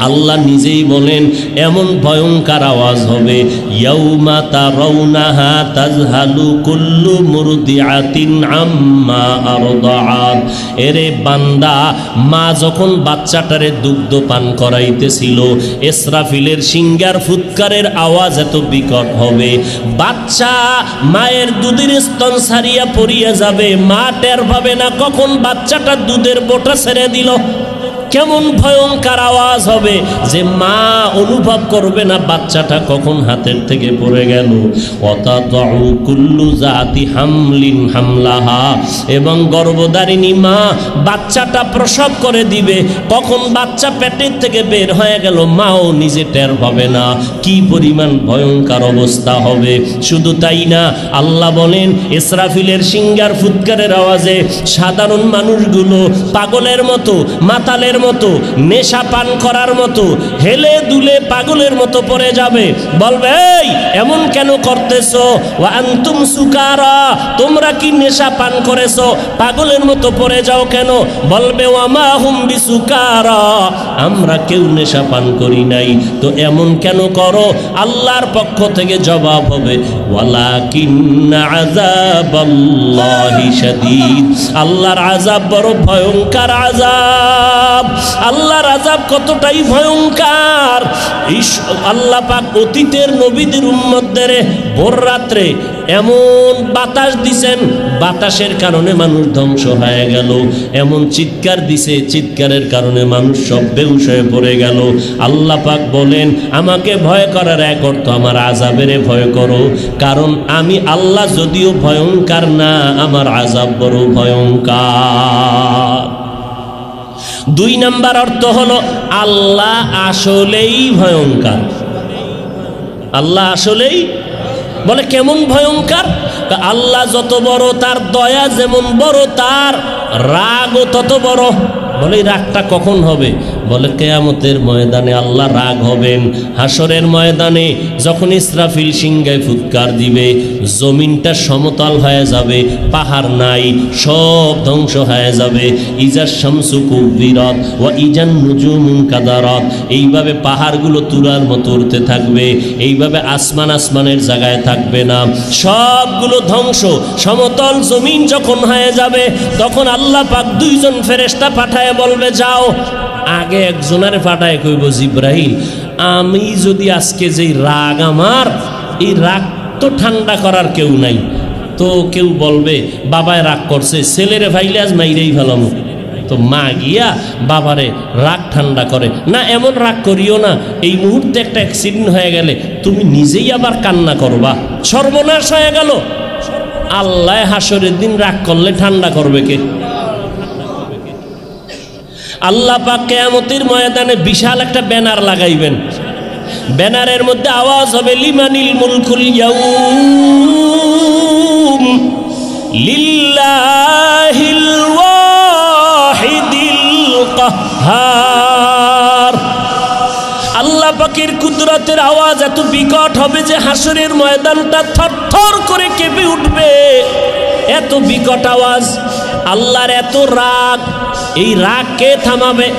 আল্লাহ নিজেই বলেন এমন ভয়ঙ্কর আওয়াজ হবে, ইয়াউমা তারাউনাহা তাযহালু কুল্লু মুরদিআতিন আম্মা আরদাআত। এরে বান্দা, মা যখন বাচ্চাটারে দুগ্ধ পান করাইতেছিল, ইসরাফিলের সিংহার ফুৎকারের আওয়াজ এত বিকট হবে, বাচ্চা মায়ের দুধের স্তন ছাড়িয়া পড়িয়া যাবে, মা টের পাবে না কখন বাচ্চাটা দুধের বোঁটা ছেড়ে দিল। কেমন ভয়ঙ্কর আওয়াজ হবে যে মা অনুভব করবে না বাচ্চাটা কখন হাতের থেকে পড়ে গেল। ওয়াতাদউ কুল্লু যাতি হামলিন হামলাহা, এবং গর্ভধারিণী মা বাচ্চাটা প্রসব করে দিবে, কখন বাচ্চা পেটের থেকে বের হয়ে গেল মাও নিজে টের পাবে না। কি পরিমাণ ভয়ঙ্কর অবস্থা হবে। শুধু তাই না, আল্লাহ বলেন ইসরাফিলের সিংহার ফুৎকারের আওয়াজে সাধারণ মানুষগুলো পাগলের মতো, মাতালের মতো, নেশা পান করার মতো, হেলে দুলে পাগলের মতো পড়ে যাবে। বলবে এই এমন কেন করতেছো? ওয়া আনতুম সুকারা, তোমরা কি নেশা পান করেছো? পাগলের মতো পড়ে যাও কেন? বলবে ওয়া মা হুম বিসুকারা, আমরা কেউ নেশা পান করি নাই, তো এমন কেন করো? আল্লাহর পক্ষ থেকে জবাব হবে ওয়ালাকিন্না আযাবাল্লাহি শাদীদ, আল্লাহর আযাব বড় ভয়ঙ্কর আযাব। আল্লাহর আযাব কতটাই ভয়ঙ্কর, আল্লাহ পাক অতীতের নবীদের উম্মতদের ভোর রাত্রে এমন বাতাস দিছেন, বাতাসের কারণে মানুষ ধ্বংস হয়ে গেল। এমন চিৎকার দিছে, চিৎকারের কারণে মানুষ সব বেহুশ হয়ে পড়ে গেল। আল্লাহ পাক বলেন আমাকে ভয় করার এক অর্থ আমার আযাবের ভয় করো, কারণ আমি আল্লাহ যদিও ভয়ঙ্কর না, আমার আযাব বড় ভয়ঙ্কর। দুই নাম্বার অর্থ হলো আল্লাহ আসলেই ভয়ঙ্কর। আল্লাহ আসলেই, বলে কেমন ভয়ঙ্কর? আল্লাহ যত বড় তার দয়া যেমন বড়, তার রাগও তত বড়। বলে রাগটা কখন হবে? বলে কিয়ামতের ময়দানে আল্লাহ রাগ হবেন। হাসরের ময়দানে যখন ইসরাফিল সিংহায় ফুৎকার দিবে, জমিনটা সমতল হয়ে যাবে, পাহাড় নাই, সব ধ্বংস হয়ে যাবে। ইজার শামসু কুব্বিরাত ওয়া ইজান নুজুমুন কাদারাত, এইভাবে পাহাড়গুলো তুলার মতো উড়তে থাকবে, এইভাবে আসমান আসমানের জায়গায় থাকবে না, সবগুলো ধ্বংস। সমতল জমিন যখন হয়ে যাবে, তখন আল্লাহ পাক দুইজন ফেরেশতা পাঠায় বলবে যাও। আগে একজনের পাঠায় কইব জিব্রাইল, আমি যদি আজকে যেই রাগ, আমার এই রাগ তো ঠান্ডা করার কেউ নাই, তো কেউ বলবে বাবায় রাগ করছে, ছেলেরে ভাইলে আজ মাইরেই ফেলাম, তো মা গিয়া বাবারে রাগ ঠান্ডা করে না। এমন রাগ করিও না, এই মুহূর্তে একটা অ্যাক্সিডেন্ট হয়ে গেলে তুমি নিজেই আবার কান্না করবা, সর্বনাশ হয়ে গেল। আল্লাহ হাসরের দিন রাগ করলে ঠান্ডা করবে কে? আল্লাহ পাক কিয়ামতের ময়দানে বিশাল একটা ব্যানার লাগাইবেন, ব্যানারের মধ্যে আওয়াজ হবে লিমানিল মুলকুল ইয়াউম লিল্লাহিল ওয়াহিদিল কাহ্হার। আল্লাহ পাকের কুদরতের আওয়াজ এত বিকট হবে যে হাসরের ময়দানটা থরথর করে কেঁপে উঠবে, এত বিকট আওয়াজ। আল্লাহর এত রাগ, এই রাগ কে থামাবে?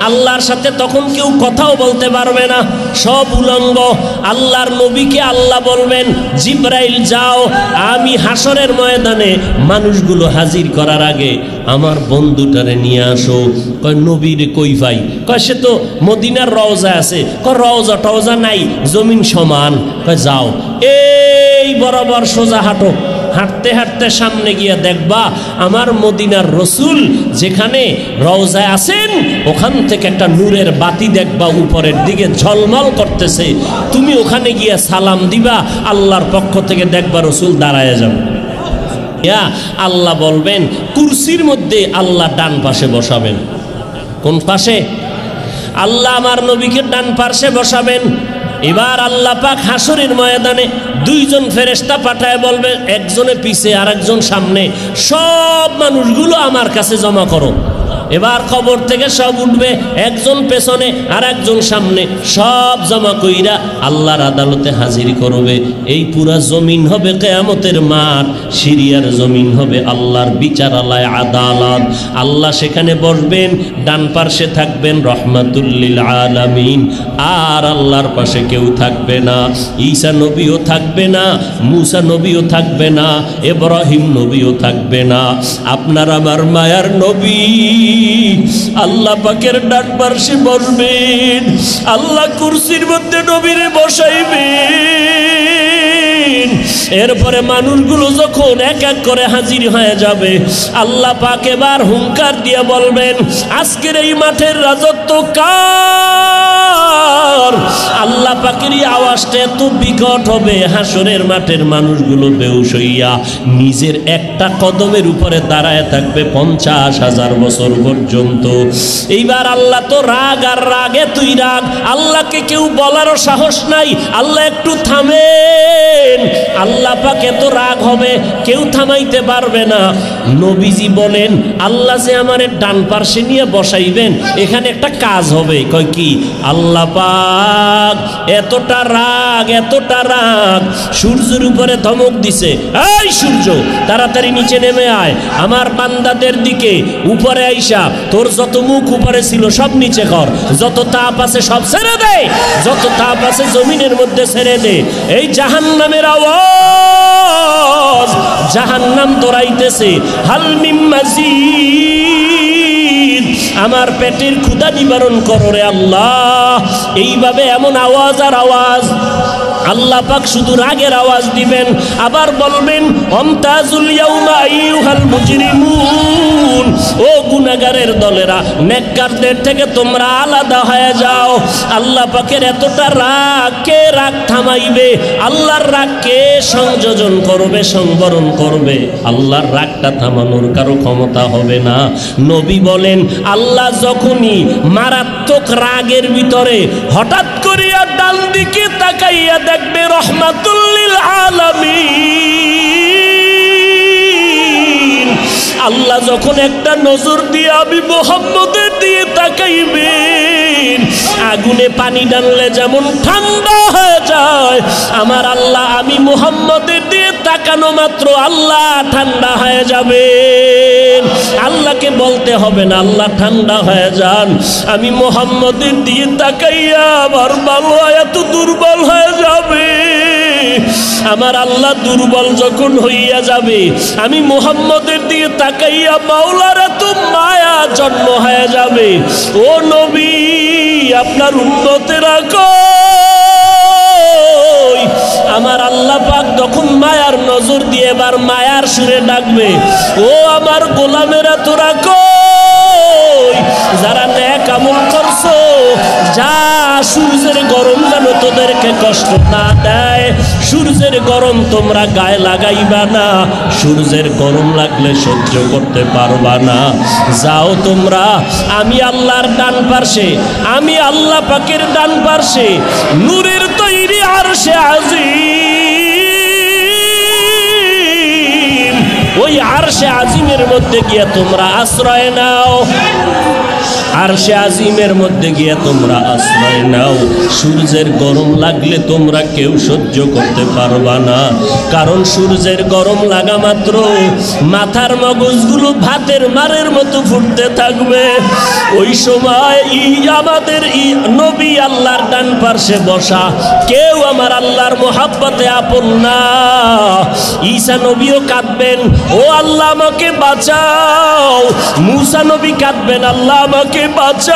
আল্লাহর সাথে তখন কেউ কথাও বলতে পারবে না, সব উলঙ্গ। আল্লাহর নবীকে আল্লাহ বলবেন জিব্রাইল যাও, আমি হাসরের ময়দানে মানুষগুলো হাজির করার আগে আমার বন্ধুটারে নিয়ে আসো। কয় নবীরে কই ভাই? কয় সে তো মদিনার রওজা আছে। কয় রওজা টওজা নাই, জমিন সমান। কয় যাও, এই বরাবর সোজা হাঁটো, হাঁটতে হাঁটতে সামনে গিয়ে দেখবা আমার মদিনার রসুল যেখানে রওজায় আছেন, ওখান থেকে একটা নূরের বাতি দেখবা উপরের দিকে ঝলমল করতেছে। তুমি ওখানে গিয়ে সালাম দিবা, আল্লাহর পক্ষ থেকে দেখবা রসুল দাঁড়ায় যাবে। আল্লাহ বলবেন কুরসির মধ্যে আল্লাহ ডান পাশে বসাবেন। কোন পাশে? আল্লাহ আমার নবীকে ডান পাশে বসাবেন। এবার আল্লাহ পাক হাসরের ময়দানে দুইজন ফেরেশতা পাঠায় বলবে, একজনে পিছে আর একজন সামনে, সব মানুষগুলো আমার কাছে জমা করো। এবার কবর থেকে সব উঠবে, একজন পেছনে আর একজন সামনে, সব জমা কইরা আল্লাহর আদালতে হাজির করবে। এই পুরা জমিন হবে কিয়ামতের মাঠ, সিরিয়ার জমিন হবে আল্লাহর বিচারালয়, আদালত। আল্লাহ সেখানে বসবেন, ডান পাশে থাকবেন রহমাতুল লিল আলামিন, আর আল্লাহর পাশে কেউ থাকবে না। ঈসা নবীও থাকবে না, মুসা নবীও থাকবে না, ইব্রাহিম নবীও থাকবে না। আপনার আমার মায়ার নবী আল্লাহ পাকের ডান পাশে বসবেন। আল্লাহ কুরসির মধ্যে নবীরে বসাইবেন। এরপরে মানুষগুলো যখন এক এক করে হাজির হয়ে যাবে, আল্লাহ পাক এবার হুঙ্কার দিয়ে বলবেন আজকের এই মাঠের রাজত্ব কার? আল্লাহ পাকের আওয়াজটা এত বিকট হবে, হাসরের মাঠের মানুষগুলো বেহুশ হইয়া নিজের একটা কদমের উপরে দাঁড়ায় থাকবে 50,000 বছর পর্যন্ত। এইবার আল্লাহ তো রাগ, আর রাগে তুই রাগ, আল্লাহকে কেউ বলারও সাহস নাই। আল্লাহ একটু থামেন, আল্লাহ পাক এত রাগ হবে কেউ থামাইতে পারবে না। নবীজি বলেন আল্লাহ যে আমারে ডান পার্শ্বে নিয়ে বসাইবেন এখানে একটা কাজ হবে। কয় কি? আল্লাহ পাক এতটা রাগ সূর্যের উপরে ধমক দিছে, এই সূর্য তাড়াতাড়ি নিচে নেমে আয়, আমার বান্দাদের দিকে উপরে আইসা তোর যত মুখ উপরে ছিল সব নিচে কর, যত তাপ আছে সব ছেড়ে দে, যত তাপ আছে জমিনের মধ্যে ছেড়ে দে। এই জাহান্নামের আওয়াজ, জাহান্নাম দৌড়াইতেছে, হাল মিম মাজিদ, আমার পেটের ক্ষুধা নিবারণ করো রে আল্লাহ। এইভাবে এমন আওয়াজ আর আওয়াজ। আল্লাহ পাক শুধু রাগের আওয়াজ দিবেন, আবার বলবেন আমতাজুল ইয়াউমা আইয়ুহাল মুজরিমুন, ও গুনাহগারের দলেরা, নেককারদের থেকে তোমরা আলাদা হয়ে যাও। আল্লাহ পাকের এতটা রাগ, কে রাগ থামাইবে? আল্লাহর রাগ কে সংযোজন করবে, সংবরণ করবে? আল্লাহর রাগটা থামানোর কারো ক্ষমতা হবে না। নবী বলেন আল্লাহ যখনই মারাত্মক রাগের ভিতরে হঠাৎ করিয়া ডান দিকে তাকাইয়া দেখবে রহমাতুল লিল আলামিন, আল্লাহ যখন একটা নজর দিয়ে আমি মুহাম্মদের দিয়ে তাকাইবেন, আগুনে পানি ডাললে যেমন ঠান্ডা হয়ে যায়, আমার আল্লাহ আমি মুহাম্মদের দিয়ে তাকানো মাত্র আল্লাহ ঠান্ডা হয়ে যাবেন। আল্লাহকে বলতে হবে না, আল্লাহ ঠান্ডা হয়ে যান। আমি মুহাম্মদের দিয়ে তাকাইয়া আমার ভালো এত দুর্বল হয়ে যাবে, আমার আল্লাহ দুর্বল যখন হইয়া যাবে, আমি মুহাম্মদের দিয়ে তাকাইয়া মাওলার এত মায়া জন্ম হয়ে যাবে। ও নবী, আপনার উম্মতেরা কই? আমার আল্লাহ পাক তখন মায়ার নজর দিয়ে এবার মায়ার সুরে ডাকবে, ও আমার গোলামেরা তোরা কই? যারা নেক আমল করছো, যা সূর্যের গরম যেন তোদেরকে কষ্ট না দেয়, সূর্যের গরম তোমরা গায়ে লাগাইবা না, সূর্যের গরম লাগলে সহ্য করতে পারবা না। যাও তোমরা, আমি আল্লাহর ডান পার্শ্বে, আমি আল্লাহ পাকের ডান পার্শ্বে নূরের তৈরি আরশে আজিম, ওই আরশে আজিমের মধ্যে গিয়ে তোমরা আশ্রয় নাও, আরশে আজিমের মধ্যে গিয়ে তোমরা আশ্রয় নাও। সূর্যের গরম লাগলে তোমরা কেউ সহ্য করতে পারবা না, কারণ সূর্যের গরম লাগা মাত্র মাথার মগজগুলো ভাতের মারের মতো ফুটতে থাকবে। ওই সময় আমাদের নবী আল্লাহর ডান পার্শ্বে বসা, কেউ আমার আল্লাহর মোহাব্বতে আপন না। ঈসা নবীও কাঁদবেন, ও আল্লাহ আমাকে বাঁচাও। মূসা নবী কাঁদবেন, আল্লাহ আমাকে বাঁচাও।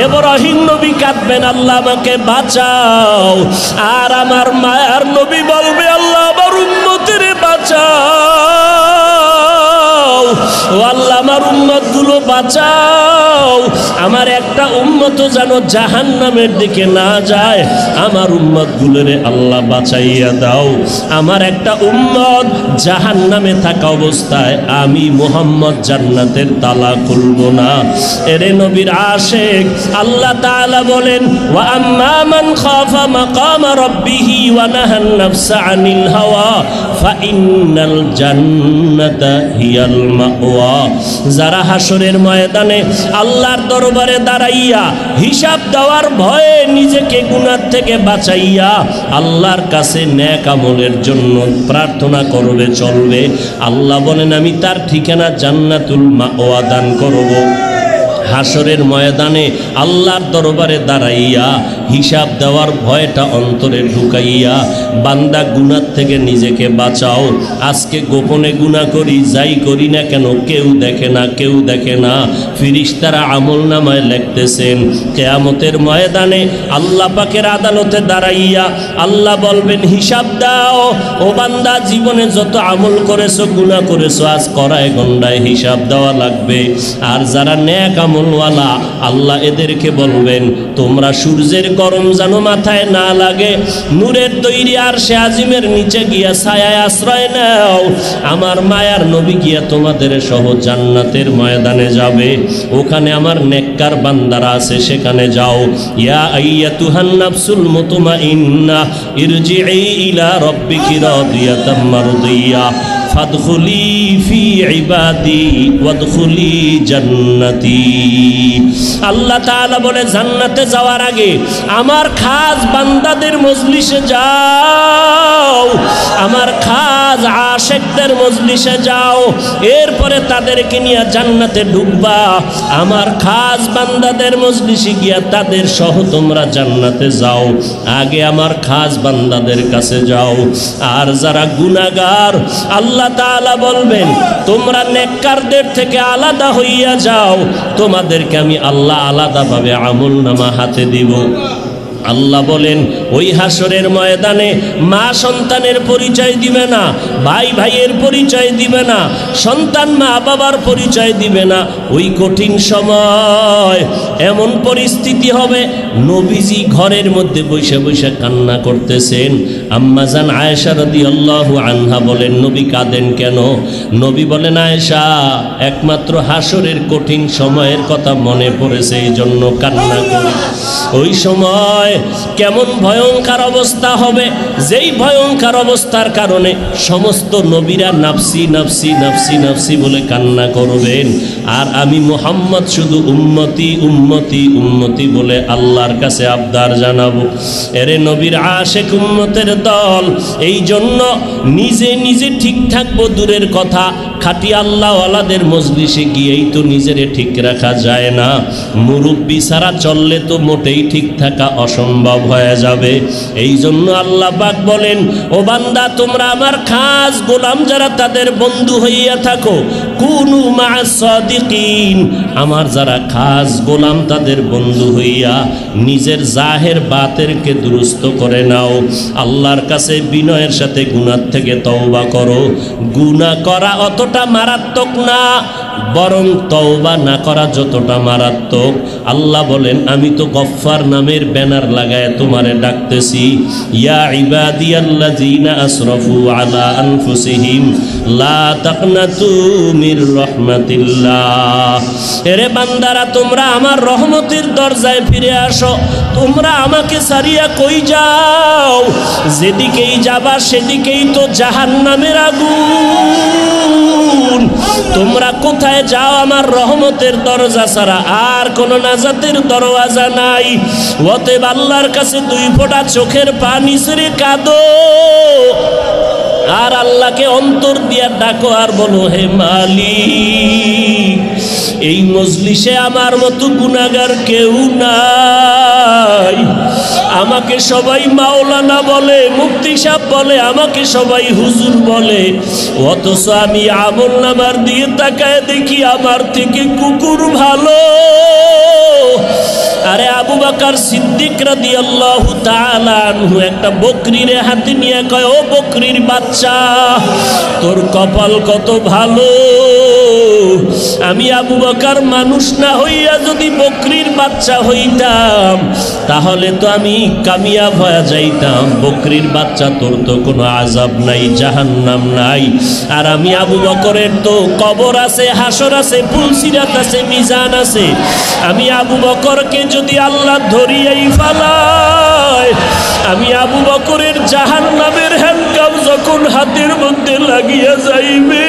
ইব্রাহিম নবী কাঁদবেন, আল্লাহ আমাকে বাঁচাও। আর আমার মায়ার নবী বলবে, আল্লাহ আমার উম্মতের বাঁচাও। ও আল্লাহ আমার উম্মতগুলো বাঁচাও, আমার একটা উম্মত যেন জাহান্নামের দিকে না যায়, আমার উম্মতগুলোরে আল্লাহ বাঁচাইয়া দাও। আমার একটা উম্মত জাহান্নামে থাকা অবস্থায় আমি মুহাম্মদ জান্নাতের তালা খুলব না। এরে নবীর আশিক, আল্লাহ তাআলা বলেন, ওয়া আম্মা মান খাফা মাকাম রাব্বিহি ওয়া নাহান নাফসা আনিল হাওয়া ফাইন্নাল জান্নাতা হিয়াল মাওয়া। যারা হাসরের ময়দানে আল্লাহর দরবারে দাঁড়াইয়া হিসাব দেওয়ার ভয়ে নিজেকে গুনাহ থেকে বাঁচাইয়া আল্লাহর কাছে নেক আমলের জন্য প্রার্থনা করবে, চলবে, আল্লাহ বলেন আমি তার ঠিকানা জান্নাতুল মাওয়া দান করব। হাসরের ময়দানে আল্লাহর দরবারে দাঁড়াইয়া হিসাব দেওয়ার ভয়টা অন্তরে ঢুকাইয়া বান্দা গুনাহ থেকে নিজেকে বাঁচাও। আজকে গোপনে গুনাহ করি, যাই করি না কেন কেউ দেখে না, কেউ দেখে না। ফেরেশতারা আমলনামায় লিখতেছেন, কিয়ামতের ময়দানে আল্লাহ পাকের আদালতে দাঁড়াইয়া আল্লাহ বলবেন হিসাব দাও। ও বান্দা, জীবনে যত আমল করেছো, গুনাহ করেছো, আজ কড়ায় গন্ডায় হিসাব দেওয়া লাগবে। আর যারা নেক আমলওয়ালা, আল্লাহ এদেরকে বলবেন তোমরা সূর্যের গরম যেন মাথায় না লাগে, নূরের তৈরি আরশে আজিমের নিচে গিয়া ছায়ায় আশ্রয় নাও। আমার মায়ার নবী গিয়া তোমাদের সহ জান্নাতের ময়দানে যাবে, ওখানে আমার নেক নেককার বান্দারা আছে সেখানে যাও। ইয়া আইয়াতুহান নাফসুল মুতমাইন্নাহ ইরজিই ইলা রাব্বিকি রাদিয়াতাম মারদিয়া ফাদখুলি ফি ইবাদি ওয়াদখুলি জান্নাতি। আল্লাহ তাআলা বলে জান্নাতে যাওয়ার আগে আমার খাস বান্দাদের মজলিসে যাও, আমার খাস আশিকদের মজলিসে যাও, এরপরে তাদেরকে নিয়ে জান্নাতে ঢুকবা। আমার খাস বান্দাদের মজলিসে গিয়া তাদের সহ তোমরা জান্নাতে যাও, আগে আমার খাস বান্দাদের কাছে যাও। আর যারা গুনাহগার আল্লাহ তাআলা বলবেন তোমরা নেককারদের থেকে আলাদা হইয়া যাও, তোমাদেরকে আমি আল্লাহ আলাদাভাবে আমলনামা হাতে দিব। আল্লাহ বলেন ওই হাসরের ময়দানে মা সন্তানের পরিচয় দিবে না, ভাই ভাইয়ের পরিচয় দিবে না, সন্তান মা বাবার পরিচয় দিবে না। ওই কঠিন সময় এমন পরিস্থিতি হবে, নবীজি ঘরের মধ্যে বসে বসে কান্না করতেছেন। আম্মা জান আয়েশা রাদিয়াল্লাহু আনহা বলেন নবী কাঁদেন কেন? নবী বলেন আয়েশা একমাত্র হাসরের কঠিন সময়ের কথা মনে পড়েছে, এই জন্য কান্না করি। ওই সময় কেমন ভয়ঙ্কর অবস্থা হবে, যেই ভয়ঙ্কর অবস্থার কারণে সমস্ত নবীরা নাফসি নাফসি নাফসি নাফসি বলে কান্না করবেন, আর আমি মুহাম্মদ শুধু উম্মতি উম্মতি উম্মতি বলে আল্লাহর কাছে আবদার জানাবো। এরে নবীর আশিক উম্মতের দল, এই জন্য নিজে নিজে ঠিক থাকবো দূরের কথা, খাঁটি আল্লাহওয়ালাদের মজলিসে গিয়েই তো নিজেরে ঠিক রাখা যায় না। মুরব্বি ছাড়া চললে তো মোটেই ঠিক থাকা অসম্ভব হয়ে যাবে। এই জন্য আল্লাহ পাক বলেন ও বান্দা তোমরা আমার খাস গোলাম যারা তাদের বন্ধু হইয়া থাকো, কুনু মা'আস সাদিকিন, আমার যারা খাস গোলাম তাদের বন্ধু হইয়া নিজের জাহের বাতেরকে দুরুস্ত করে নাও। আল্লাহর কাছে বিনয়ের সাথে গুনাহ থেকে তওবা করো। গুনাহ করা অতটা মারাত্মক না, বরং তওবা না করা যতটা মারাত্মক। আল্লাহ বলেন আমি তো গফফার নামের ব্যানার লাগায় তোমারে ডাকতেছি। ইয়া ইবাদিয়াল্লাযীনা আসরাফু আলা আনফুসিহিম লা তাকনাতু মির রাহমাতিল্লাহ। এরে বান্দারা তোমরা আমার রহমতের দরজায় ফিরে আসো। তোমরা আমাকে ছাড়িয়া কই যাও? যেদিকেই যাবা সেদিকেই তো জাহান্নামের আগুন। তোমরা কোথায় যাও? আমার রহমতের দরজা ছাড়া আর কোন নাজাতের দরওয়াজা নাই। অতএব আল্লাহর কাছে দুই ফোঁটা চোখের পানি ছেড়ে কাঁদো, আর আল্লাহকে অন্তর দিয়া ডাকো, আর বলো হে মালিক এই মজলিসে আমার মতো গুনাহগার কেউ নাই। আমাকে সবাই মাওলানা বলে, মুফতি সাহেব বলে, আমাকে সবাই হুজুর বলে, অথচ আমি আমলনামার দিয়ে তাকায় দেখি আমার থেকে কুকুর ভালো। আরে আবু বকর সিদ্দিক রাদিয়াল্লাহু তাআলা আনহু একটা বকরির হাতে নিয়ে কয় ও বকরির বাচ্চা তোর কপাল কত ভালো। আমি আবু বকর মানুষ না হইয়া যদি বকরির বাচ্চা হইতাম তাহলে তো আমি কামিয়াব হয়ে যাইতাম। বকরির বাচ্চা তোর তো কোনো আযাব নাই, জাহান্নাম নাই। আর আমি আবু বকরের তো কবর আছে, হাসর আছে, পুলসিরাত আছে, মিজান আছে। আমি আবু বকরকে যদি আল্লাহ ধরিয়াই ফালায়, আমি আবু বকরের জাহান্নামের হ্যান্ডকাপ যখন হাতের মধ্যে লাগিয়া যাইবে,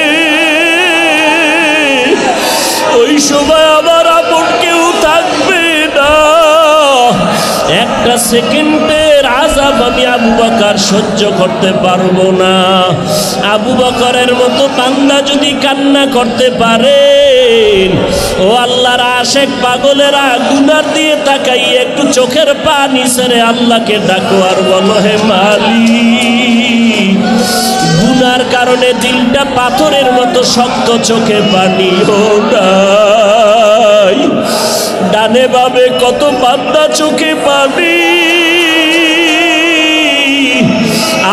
ওই সময় আমার আপন কেউ থাকবে না। একটা সেকেন্ডের আযাব আমি আবু বকর সহ্য করতে পারবো না। আবু বকরের মতো বান্দা যদি কান্না করতে পারে, ও আল্লাহর আশিক পাগলেরা গুনার দিয়ে তাকাই একটু চোখের পানি ছেড়ে আল্লাহকে ডাকো, আর বলো হে মালিক গুনার কারণে দিলটা পাথরের মতো শক্ত, চোখে পানি নাই। ডানে বামে কত বান্দা চোখে পানি।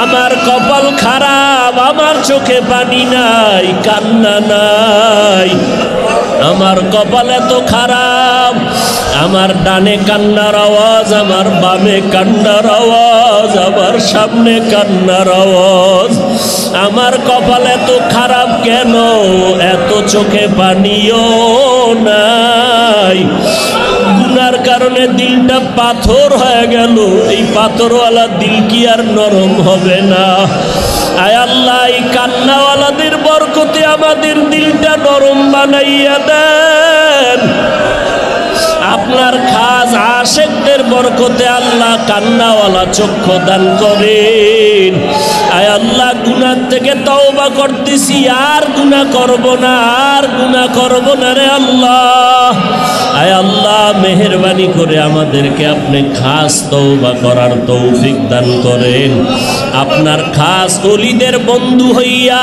আমার কপাল খারাপ, আমার চোখে পানি নাই, কান্না নাই। আমার কপাল এত খারাপ, আমার ডানে কান্নার আওয়াজ, আমার বামে কান্নার আওয়াজ, আমার সামনে কান্নার আওয়াজ। আমার কপাল এত খারাপ কেন? এত চোখে পানিও নাই। গুনার কারণে দিলটা পাথর হয়ে গেল, এই পাথরওয়ালা দিল কি আর নরম হবে না? আয় আল্লাহ, এই কান্নাওয়ালাদের বরকতে আমাদের দিলটা নরম বানাইয়া দেন। আপনার খাস আশেকদের বরকতে আল্লাহ কান্নাওয়ালা চক্ষু দান করেন। আয় আল্লাহ, গুনাহ থেকে তওবা করতেছি, আর গুনাহ করব না, আর গুনাহ করব না রে আল্লাহ। আয় আল্লাহ, মেহেরবানি করে আমাদেরকে আপনি খাস তওবা করার তৌফিক দান করেন। আপনার খাস ওলিদের বন্ধু হইয়া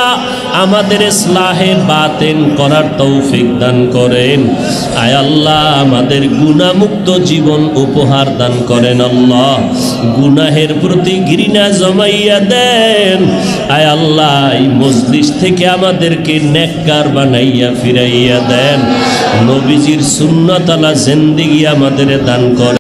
আমাদের ইসলাহে বাতেন করার তৌফিক দান করেন। আয় আল্লাহ, আমাদের গুনাহমুক্ত জীবন উপহার দান করেন। আল্লাহ, গুনাহের প্রতি ঘৃণা জমাইয়া দেন। আয় আল্লাহ, এই মজলিস থেকে আমাদেরকে নেককার বানাইয়া ফিরাইয়া দেন। নবীজির সুন্নাত আলা জিন্দেগি আমাদের দান করেন।